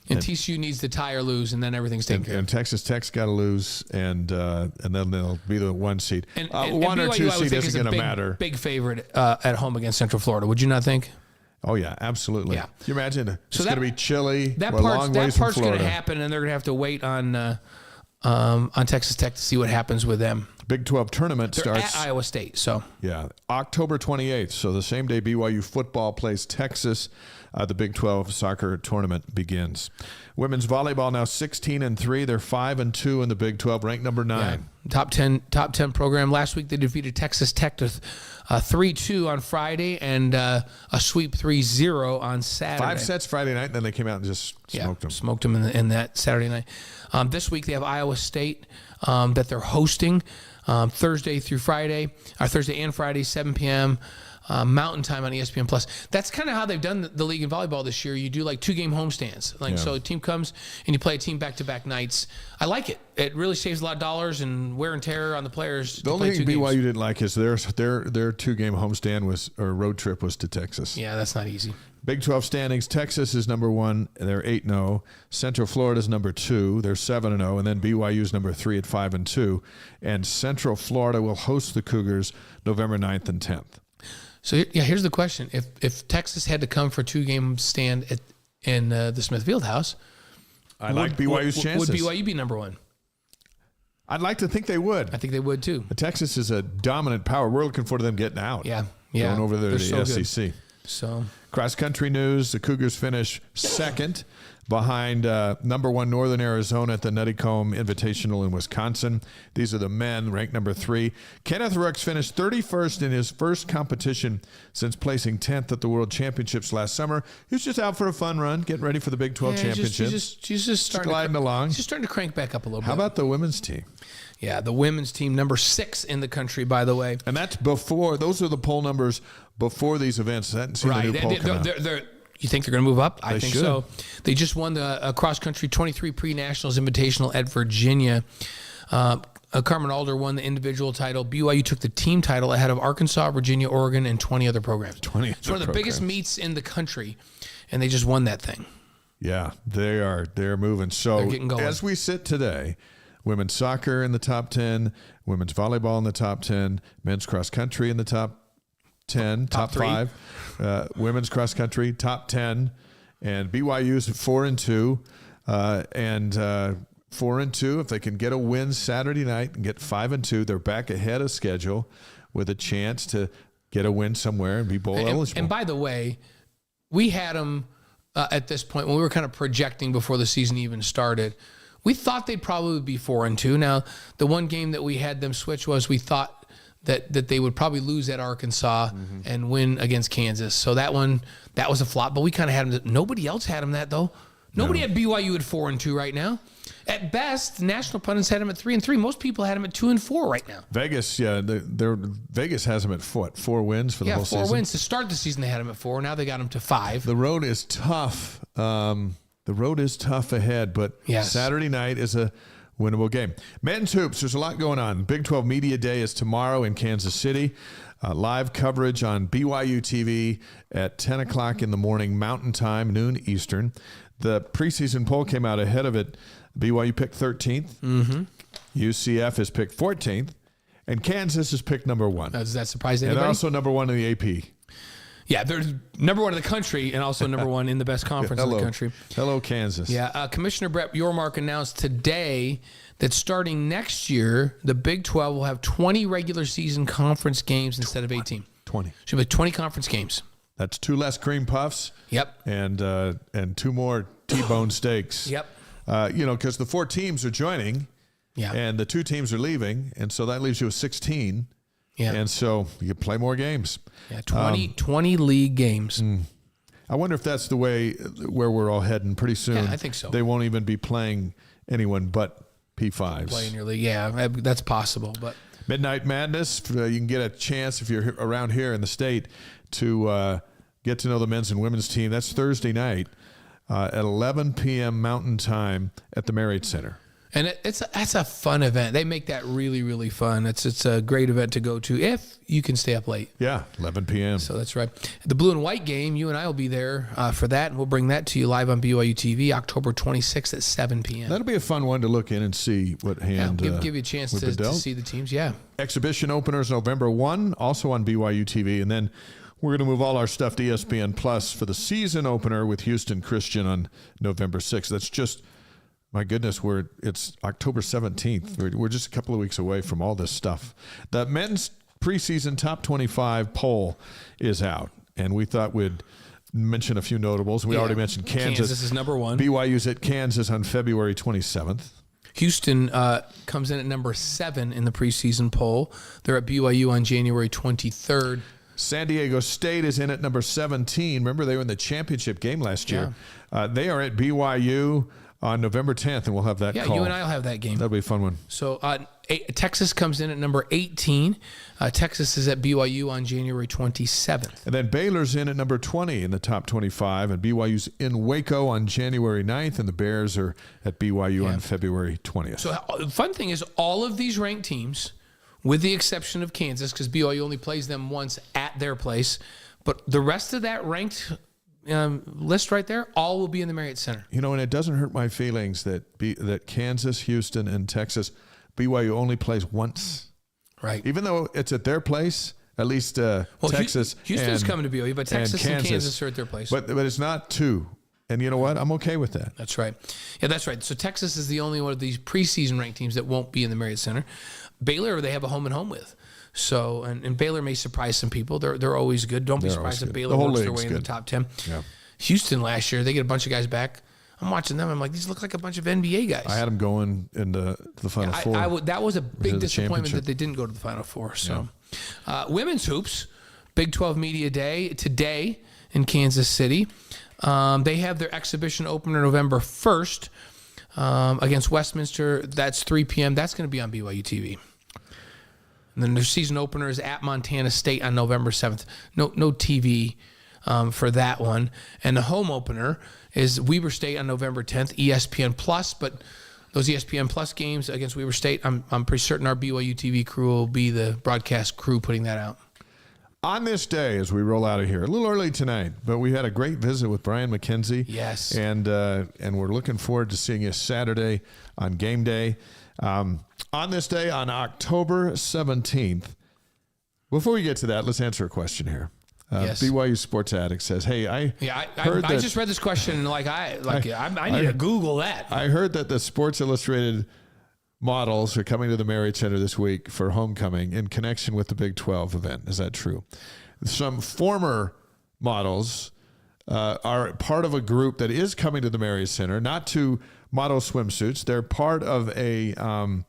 and TCU needs to tie or lose, and then everything's taken care of. And Texas Tech's got to lose, and then they'll be the 1 seed. And 1 or BYU, 2 seed isn't going to matter. Big favorite at home against Central Florida. Would you not think? Oh, yeah, absolutely. Yeah. Can you imagine? It's going to be chilly. That We're a long ways from part's going to Florida. happen, and they're going to have to wait on Texas Tech to see what happens with them. Big 12 tournament They're starts at Iowa State, so yeah, October 28th. So the same day BYU football plays Texas, the Big 12 soccer tournament begins. Women's volleyball now 16-3. They're 5-2 in the Big 12, ranked number 9. Top 10 program. Last week they defeated Texas Tech to 3-2 on Friday and a sweep 3-0 on Saturday. 5 sets Friday night, and then they came out and just smoked them. Smoked them in that Saturday night. This week they have Iowa State that they're hosting Thursday and Friday, 7 p.m. Mountain Time on ESPN Plus. That's kind of how they've done the league in volleyball this year. You do like 2-game homestands. So a team comes and you play a team back-to-back nights. I like it. It really saves a lot of dollars and wear and tear on the players. The only thing BYU didn't like is their 2-game homestand road trip was to Texas. Yeah, that's not easy. Big 12 standings, Texas is number 1. They're 8-0. Central Florida is number 2. They're 7-0. And then BYU is number 3 at 5-2. And Central Florida will host the Cougars November 9th and 10th. So, here's the question. If Texas had to come for a 2-game stand in the Smith Fieldhouse, I like BYU's chances. Would BYU be number 1? I'd like to think they would. I think they would, too. Texas is a dominant power. We're looking forward to them getting out. Yeah. Going over there to the SEC. Good. So, cross-country news, the Cougars finish second behind number 1 Northern Arizona at the Nuttycombe Invitational in Wisconsin. These are the men, ranked number 3. Kenneth Rooks finished 31st in his first competition since placing 10th at the World Championships last summer. He was just out for a fun run, getting ready for the Big 12 Championships. He's just starting gliding along. He's just starting to crank back up a little bit. How about the women's team? Yeah, the women's team, number 6 in the country, by the way. And that's before, those are the poll numbers before these events. I hadn't seen the new poll come out. You think they're going to move up? I think should. so. They just won the cross-country 23 pre-nationals invitational at Virginia. Carmen Alder won the individual title. BYU took the team title ahead of Arkansas, Virginia, Oregon, and 20 other programs. It's one of the biggest meets in the country, and they just won that thing. Yeah, they're moving. So they're getting going. As we sit today, women's soccer in the top 10, women's volleyball in the top 10, men's cross country in the top 10, top 5, women's cross country top 10, and BYU's at 4-2, and 4-2. If they can get a win Saturday night and get 5-2, they're back ahead of schedule with a chance to get a win somewhere and be bowl eligible. And by the way, we had them at this point when we were kind of projecting before the season even started. We thought they'd probably be 4-2. Now, the one game that we had them switch was we thought that they would probably lose at Arkansas and win against Kansas. So that was a flop. But we kind of had them. Nobody else had them that, though. Nobody had BYU at 4-2 right now. At best, national pundits had them at 3-3. Most people had them at 2-4 right now. Vegas, Vegas has them at 4 wins for the whole season. Yeah, 4 wins. To start the season, they had them at 4. Now they got them to 5. The road is tough. The road is tough ahead, but Saturday night is a winnable game. Men's hoops, there's a lot going on. Big 12 Media Day is tomorrow in Kansas City. Live coverage on BYU TV at 10 o'clock in the morning, Mountain Time, noon Eastern. The preseason poll came out ahead of it. BYU picked 13th. UCF is picked 14th. And Kansas is picked number 1. Does that surprise anybody? And they're also number 1 in the AP. Yeah, they're number 1 in the country and also number 1 in the best conference in the country. Hello, Kansas. Yeah, Commissioner Brett Yormark announced today that starting next year, the Big 12 will have 20 regular season conference games instead of 18. 20. Should be 20 conference games. That's 2 less cream puffs. Yep. And 2 more T-bone steaks. Yep. Because the 4 teams are joining. Yeah. And the 2 teams are leaving, and so that leaves you with 16. Yeah. And so you can play more games. Yeah, 20 league games. I wonder if that's the way where we're all heading pretty soon. Yeah, I think so. They won't even be playing anyone but P5s. Play in your league. Yeah, that's possible. But Midnight Madness, you can get a chance if you're around here in the state to get to know the men's and women's team. That's Thursday night at 11 p.m. Mountain Time at the Marriott Center. And that's a fun event. They make that really, really fun. It's a great event to go to if you can stay up late. Yeah, 11 p.m. So that's right. The blue and white game, you and I will be there for that, and we'll bring that to you live on BYU TV October 26th at 7 p.m. That'll be a fun one to look in and see what hand give you a chance to see the teams. Yeah. Exhibition openers November 1, also on BYU TV, and then we're going to move all our stuff to ESPN Plus for the season opener with Houston Christian on November 6th. That's just... My goodness, it's October 17th. We're just a couple of weeks away from all this stuff. The men's preseason top 25 poll is out, and we thought we'd mention a few notables. We already mentioned Kansas. Kansas is number 1. BYU's at Kansas on February 27th. Houston comes in at number 7 in the preseason poll. They're at BYU on January 23rd. San Diego State is in at number 17. Remember, they were in the championship game last year. They are at BYU on November 10th, and we'll have that Yeah, call. you and I will have that game. That'll be a fun one. So Texas comes in at number 18. Texas is at BYU on January 27th. And then Baylor's in at number 20 in the top 25, and BYU's in Waco on January 9th, and the Bears are at BYU on February 20th. So the fun thing is all of these ranked teams, with the exception of Kansas, because BYU only plays them once at their place, but the rest of that ranked list right there, all will be in the Marriott Center. You know, and it doesn't hurt my feelings that Kansas, Houston, and Texas, BYU only plays once. Right. Even though it's at their place, at least Texas. Houston's coming to BYU, but Texas and Kansas are at their place. But it's not two. And you know what? I'm okay with that. That's right. Yeah, that's right. So Texas is the only one of these preseason ranked teams that won't be in the Marriott Center. Baylor, they have a home and home with. So, and Baylor may surprise some people. They're always good. Don't be surprised if Baylor works their way in the top 10. Yeah. Houston last year, they get a bunch of guys back. I'm watching them. I'm like, these look like a bunch of NBA guys. I had them going into the Final Four. That was a big disappointment that they didn't go to the Final Four. So, women's hoops, Big 12 Media Day today in Kansas City. They have their exhibition opener November 1st against Westminster. That's 3 p.m. That's going to be on BYU TV. And then their season opener is at Montana State on November 7th. No TV for that one. And the home opener is Weber State on November 10th, ESPN Plus. But those ESPN Plus games against Weber State, I'm pretty certain our BYU TV crew will be the broadcast crew putting that out. On this day, as we roll out of here, a little early tonight, but we had a great visit with Brian McKenzie. Yes. And we're looking forward to seeing you Saturday on game day. On this day, on October 17th, before we get to that, let's answer a question here. Yes. BYU Sports Addict says, "Hey, I just read this question I need to Google that. I heard that the Sports Illustrated models are coming to the Marriott Center this week for homecoming in connection with the Big 12 event. Is that true?" Some former models are part of a group that is coming to the Marriott Center, not to model swimsuits. They're part of an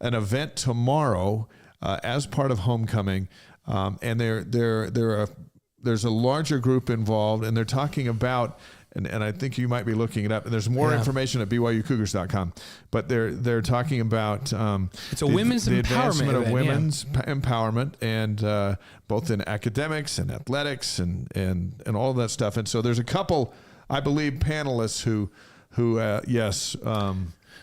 event tomorrow as part of homecoming, and there's a larger group involved, and they're talking about, and I think you might be looking it up, and there's more information at BYUCougars.com, but they're talking about it's a women's empowerment advancement of event, women's empowerment, and both in academics and athletics and all of that stuff. And so there's a couple, I believe, panelists who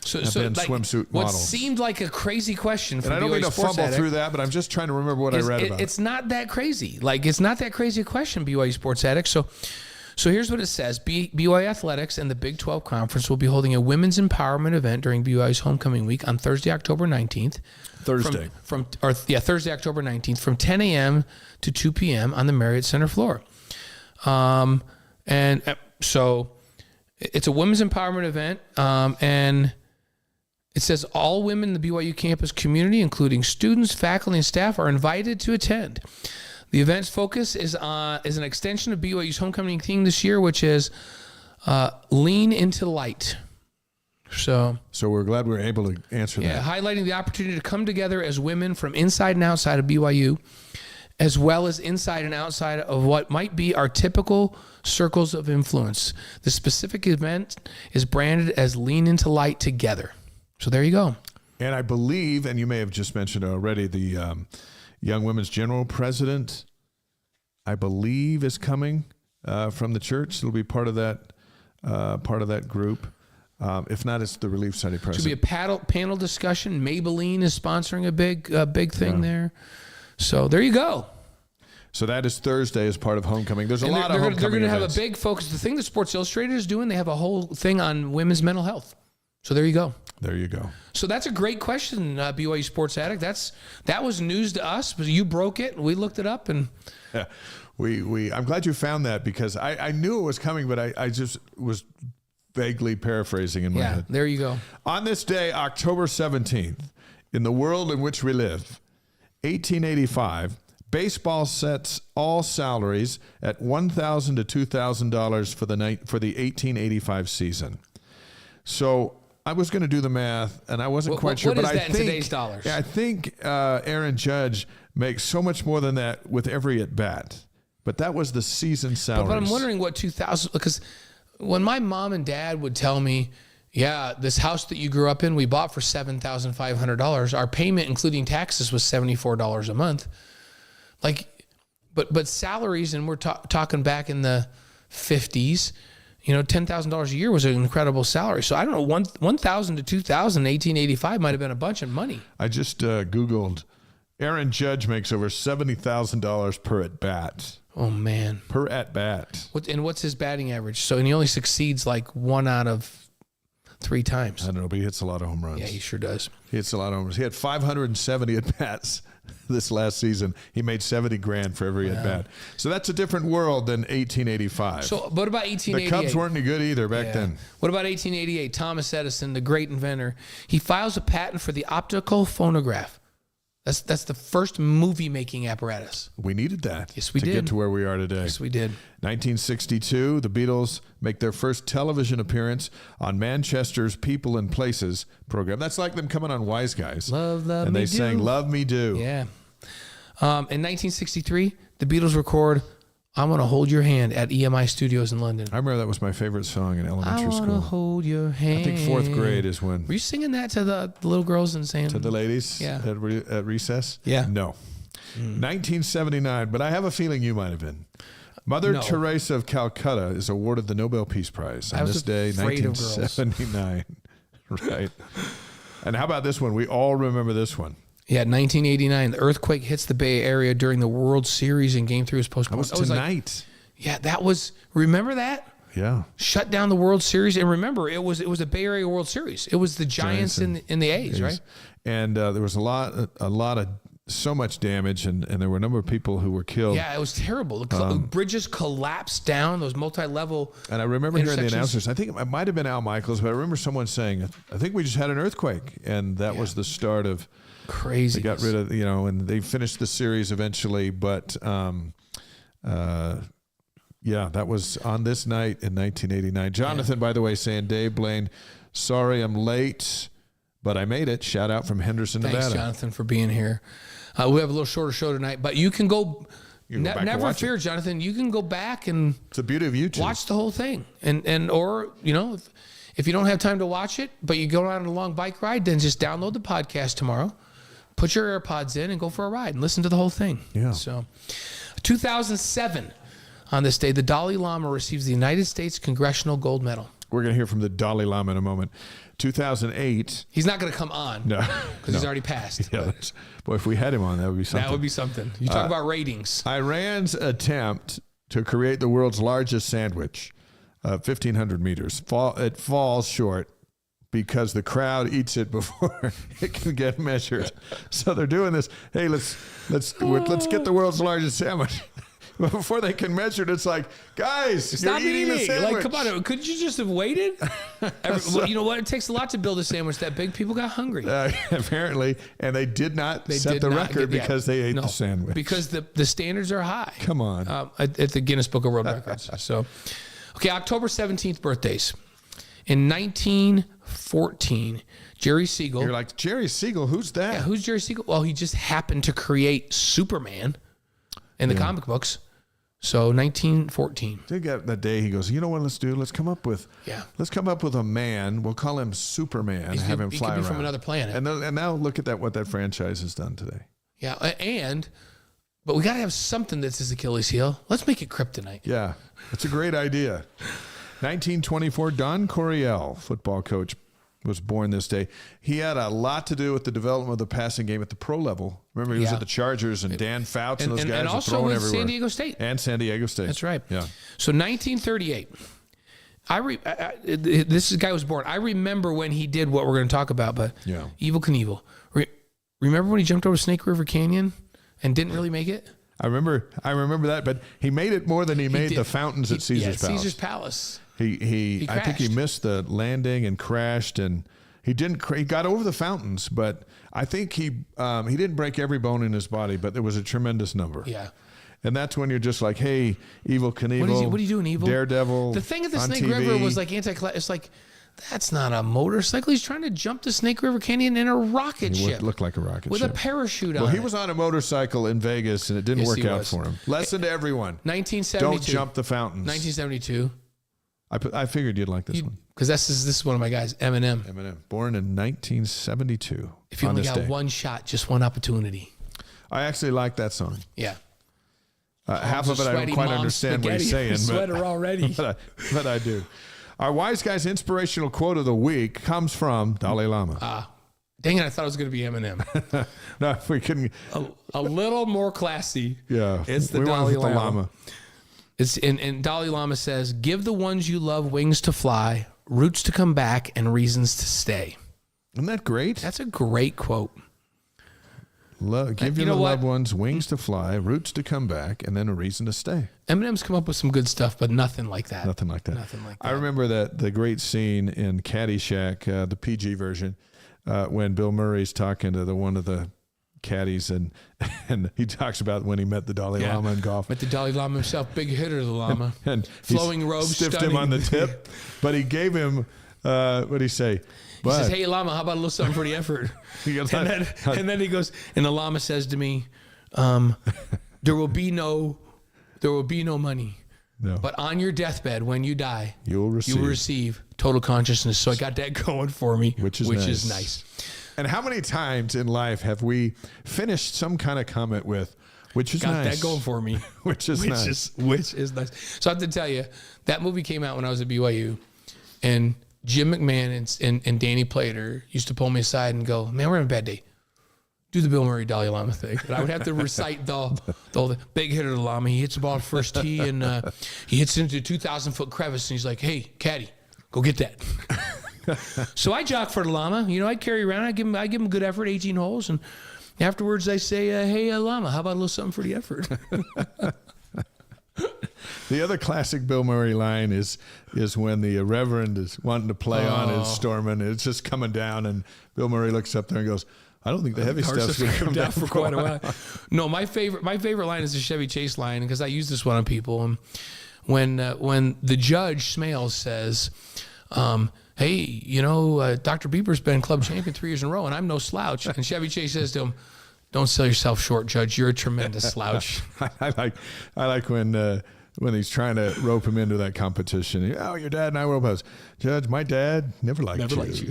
swimsuit what models. seemed like a crazy question for and I don't BYU mean to Sports fumble Addict through that, but I'm just trying to remember what I read about it. It's not that crazy. It's not that crazy a question, BYU Sports Addict. So here's what it says. BYU Athletics and the Big 12 Conference will be holding a women's empowerment event during BYU's homecoming week on Thursday, October 19th. Thursday, October 19th from 10 a.m. to 2 p.m. on the Marriott Center floor. So it's a women's empowerment event, and it says all women in the BYU campus community, including students, faculty, and staff, are invited to attend. The event's focus is an extension of BYU's homecoming theme this year, which is lean into light. So we're glad we were able to answer that. Yeah, highlighting the opportunity to come together as women from inside and outside of BYU, as well as inside and outside of what might be our typical circles of influence. The specific event is branded as Lean Into Light Together. So there you go. And I believe, and you may have just mentioned already, the Young Women's General President, I believe, is coming from the church. It'll be part of that group. If not, it's the Relief Society president. Should be a panel discussion. Maybelline is sponsoring a big thing there. So there you go. So that is Thursday as part of homecoming. There's a lot of homecoming They're going to have events. a big focus. The thing that Sports Illustrated is doing, they have a whole thing on women's mental health. So there you go. There you go. So that's a great question, BYU Sports Addict. That was news to us, but you broke it. We looked it up, and yeah, I'm glad you found that, because I knew it was coming, but I just was vaguely paraphrasing in my head. There you go. On this day, October 17th, in the world in which we live, 1885, baseball sets all salaries at $1,000 to $2,000 for the 1885 season. So I was going to do the math, and I wasn't quite sure. What but is that in today's dollars? Yeah, I think Aaron Judge makes so much more than that with every at bat. But that was the season salary. But I'm wondering what 2,000, because when my mom and dad would tell me, Yeah, this house that you grew up in, we bought for $7,500. Our payment, including taxes, was $74 a month. Like, but salaries, and we're talking back in the 50s, $10,000 a year was an incredible salary. So I don't know, 1,000 to 2,000 in 1885 might have been a bunch of money. I just Googled, Aaron Judge makes over $70,000 per at bat. Oh man, per at bat. What's his batting average? So, and he only succeeds like 1 out of 3 times. I don't know, but he hits a lot of home runs. Yeah, he sure does. He hits a lot of home runs. He had 570 at bats this last season. He made $70,000 for every at bat. So that's a different world than 1885. So, what about 1888? The Cubs weren't any good either back then. What about 1888? Thomas Edison, the great inventor, he files a patent for the optical phonograph. That's the first movie-making apparatus. We needed that. Yes, we did. To get to where we are today. Yes, we did. 1962, the Beatles make their first television appearance on Manchester's People and Places program. That's like them coming on Wise Guys. Love and Me they Do. sang Love Me Do. Yeah. In 1963, the Beatles record I Want to Hold Your Hand at EMI Studios in London. I remember that was my favorite song in elementary school. I want to hold your hand. I think 4th grade is when. Were you singing that to the little girls and saying? To the ladies? Yeah. At recess? Yeah. No. 1979, but I have a feeling you might have been. Mother Teresa of Calcutta is awarded the Nobel Peace Prize on this day, 1979. Right. And how about this one? We all remember this one. Yeah, 1989. The earthquake hits the Bay Area during the World Series, and Game 3 was postponed. That was tonight. That was. Remember that? Yeah. Shut down the World Series, and remember, it was a Bay Area World Series. It was the Giants and the A's, right? And there was a lot of so much damage, and there were a number of people who were killed. Yeah, it was terrible. The bridges collapsed down, those multi-level. And I remember hearing the announcers. I think it might have been Al Michaels, but I remember someone saying, "I think we just had an earthquake," and that was the start of. Crazy. They got rid of, and they finished the series eventually. But, that was on this night in 1989. Jonathan, by the way, saying, Dave Blaine, sorry I'm late, but I made it. Shout out from Henderson, Thanks, Nevada. Jonathan, for being here. We have a little shorter show tonight, but you can go. Never fear, Jonathan. You can go back and. It's the beauty of YouTube. Watch the whole thing, or if you don't have time to watch it, but you go on a long bike ride, then just download the podcast tomorrow. Put your AirPods in and go for a ride and listen to the whole thing. Yeah. So, 2007, on this day, the Dalai Lama receives the United States Congressional Gold Medal. We're going to hear from the Dalai Lama in a moment. 2008. He's not going to come on. No. Because he's already passed. Yeah, boy, if we had him on, that would be something. That would be something. You talk about ratings. Iran's attempt to create the world's largest sandwich, 1,500 meters, it falls short because the crowd eats it before it can get measured. So they're doing this. Hey, let's get the world's largest sandwich. But before they can measure it, it's like, guys, stop you're eating a sandwich. Like, come on, couldn't you just have waited? Well, you know what? It takes a lot to build a sandwich that big. People got hungry. Apparently, and they did not set the record because they ate the sandwich. Because the standards are high. Come on. At the Guinness Book of World Records. So, okay, October 17th birthdays. In 1914, Jerry Siegel. You're like, Jerry Siegel, who's that? Yeah, who's Jerry Siegel? Well, he just happened to create Superman in the comic books. So 1914. That day he goes, you know what? Let's come up with a man. We'll call him Superman. Have him fly around. He could be from another planet. And now look at what that franchise has done today. Yeah, but we got to have something that's his Achilles heel. Let's make it kryptonite. Yeah, that's a great idea. 1924, Don Coryell, football coach, was born this day. He had a lot to do with the development of the passing game at the pro level. Remember, he was at the Chargers, and Dan Fouts and those guys and were also throwing with everywhere. San Diego State. And San Diego State. That's right. Yeah. So 1938. This guy was born. I remember when he did what we're going to talk about, but Evel Knievel. Remember when he jumped over Snake River Canyon and didn't really make it? I remember that, but he made it more than he made the fountains at Caesar's Palace. Caesar's Palace. He I think he missed the landing and crashed, and he got over the fountains, but I think he didn't break every bone in his body, but there was a tremendous number. Yeah. And that's when you're just like, hey, Evel Knievel. What are you doing, Evel? Daredevil. The thing at the Snake TV. River was like it's like, that's not a motorcycle. He's trying to jump the Snake River Canyon in a rocket ship. It looked like a rocket with ship. a parachute on it. Well, he was on a motorcycle in Vegas, and it didn't work out for him. Lesson to everyone. 1972. Don't jump the fountains. 1972. I figured you'd like this one. Because this is one of my guys, Eminem. Eminem, born in 1972. If you only got one shot, just one opportunity. I actually like that song. Yeah. Half of it I don't quite understand what he's saying. Sweater already. But I do. Our Wise Guy's inspirational quote of the week comes from Dalai Lama. Dang it, I thought it was going to be Eminem. No, if we couldn't. A little more classy. Yeah. It's the Dalai Lama. And Dalai Lama says, give the ones you love wings to fly, roots to come back, and reasons to stay. Isn't that great? That's a great quote. Give your loved ones wings to fly, roots to come back, and then a reason to stay. Eminem's come up with some good stuff, but nothing like that. Nothing like that. I remember the great scene in Caddyshack, the PG version, when Bill Murray's talking to one of the caddies, and he talks about when he met the Dalai Lama in golf. Met the Dalai Lama himself, big hitter, the Lama. and flowing robes, stiffed stunning. him on the tip, but he gave him, what did he say? He says, hey, Lama, how about a little something for the effort? and then he goes, and the Lama says to me, there will be no money. No. But on your deathbed, when you die, you will receive total consciousness. So I got that going for me, which is nice. And how many times in life have we finished some kind of comment with, which is nice? Got that going for me. Which is nice. Which is nice. So I have to tell you, that movie came out when I was at BYU, and Jim McMahon and Danny Plater used to pull me aside and go, man, we're having a bad day. Do the Bill Murray Dalai Lama thing. And I would have to recite the big hitter of the Lama. He hits the ball at first tee, and he hits into a 2,000-foot crevice, and he's like, hey, caddy, go get that. So I jock for the Lama. I carry around. I give him a good effort, 18 holes, and afterwards I say, hey, Lama, how about a little something for the effort? The other classic Bill Murray line is when the Reverend is wanting to play on his Stormin'. It's just coming down, and Bill Murray looks up there and goes, I don't think the heavy stuff's going to come down for quite a while. No, my favorite line is the Chevy Chase line, because I use this one on people. And when the judge Smales says, hey, Dr. Bieber's been club champion 3 years in a row, and I'm no slouch. And Chevy Chase says to him, don't sell yourself short, Judge. You're a tremendous slouch. I like when he's trying to rope him into that competition. Oh, your dad and I were opposed. Judge, my dad never liked you.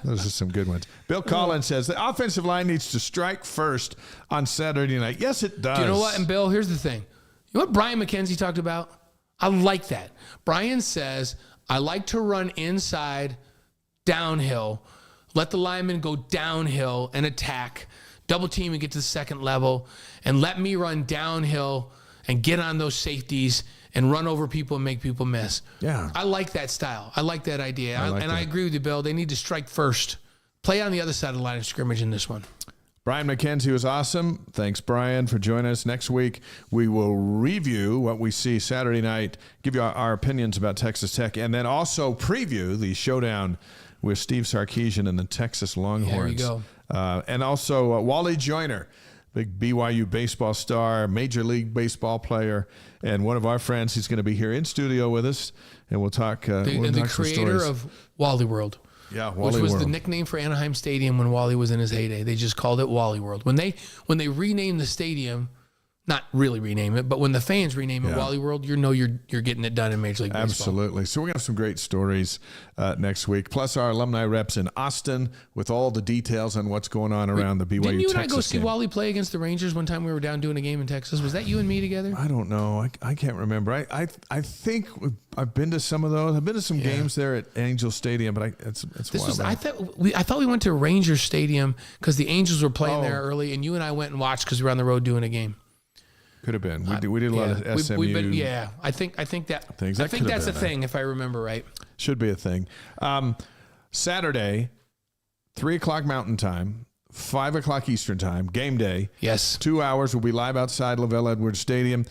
Those are some good ones. Bill Collins says the offensive line needs to strike first on Saturday night. Yes, it does. Do you know what? And Bill, here's the thing. You know what Brian McKenzie talked about? I like that. Brian says, I like to run inside, downhill, let the linemen go downhill and attack, double team and get to the second level, and let me run downhill and get on those safeties and run over people and make people miss. Yeah. I like that style. I like that idea. I agree with you, Bill. They need to strike first. Play on the other side of the line of scrimmage in this one. Brian McKenzie was awesome. Thanks, Brian, for joining us. Next week, we will review what we see Saturday night, give you our opinions about Texas Tech, and then also preview the showdown with Steve Sarkisian and the Texas Longhorns. There you go. And also Wally Joyner, big BYU baseball star, Major League Baseball player, and one of our friends. He's going to be here in studio with us, and we'll talk. The creator of Wally World. Yeah, Wally which was World. The nickname for Anaheim Stadium when Wally was in his heyday. They just called it Wally World. When they renamed the stadium, not really rename it, but when the fans rename it Wally World, you're getting it done in Major League Baseball. Absolutely. So we're going to have some great stories next week, plus our alumni reps in Austin with all the details on what's going on around the BYU Texas Didn't you and I go game. see Wally play against the Rangers one time we were down doing a game in Texas? Was that you and me together? I don't know. I can't remember. I think I've been to some of those. I've been to some games there at Angel Stadium, but it's wild. I thought we went to Rangers Stadium because the Angels were playing there early, and you and I went and watched because we were on the road doing a game. Could have been. We did a lot of SMU. I think things. I think that's a thing if I remember right. Should be a thing. Saturday, 3:00 Mountain Time, 5:00 Eastern Time, game day. Yes. 2 hours. We'll be live outside Lavelle Edwards Stadium.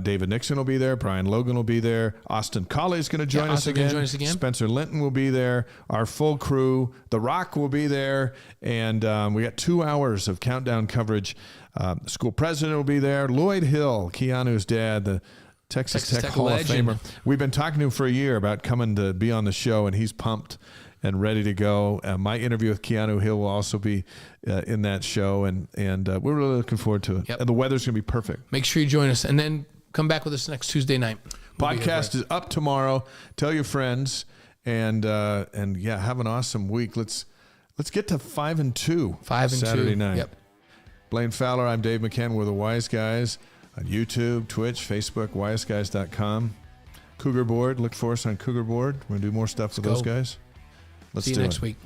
David Nixon will be there. Brian Logan will be there. Austin Colley is going to join us again. Spencer Linton will be there. Our full crew. The Rock will be there. And we got 2 hours of countdown coverage. The school president will be there. Lloyd Hill, Keanu's dad, the Texas Tech Hall legend. of Famer. We've been talking to him for a year about coming to be on the show, and he's pumped and ready to go. My interview with Keanu Hill will also be in that show, and we're really looking forward to it. Yep. And the weather's going to be perfect. Make sure you join us, and then come back with us next Tuesday night. Podcast is up tomorrow. Tell your friends. and yeah, have an awesome week. Let's get to 5-2. 5-2 Saturday night. Yep. Blaine Fowler, I'm Dave McKenzie. We're the Wise Guys on YouTube, Twitch, Facebook, wiseguys.com. Cougar Board. Look for us on Cougar Board. We're going to do more stuff with those guys. Let's See you do next it. week.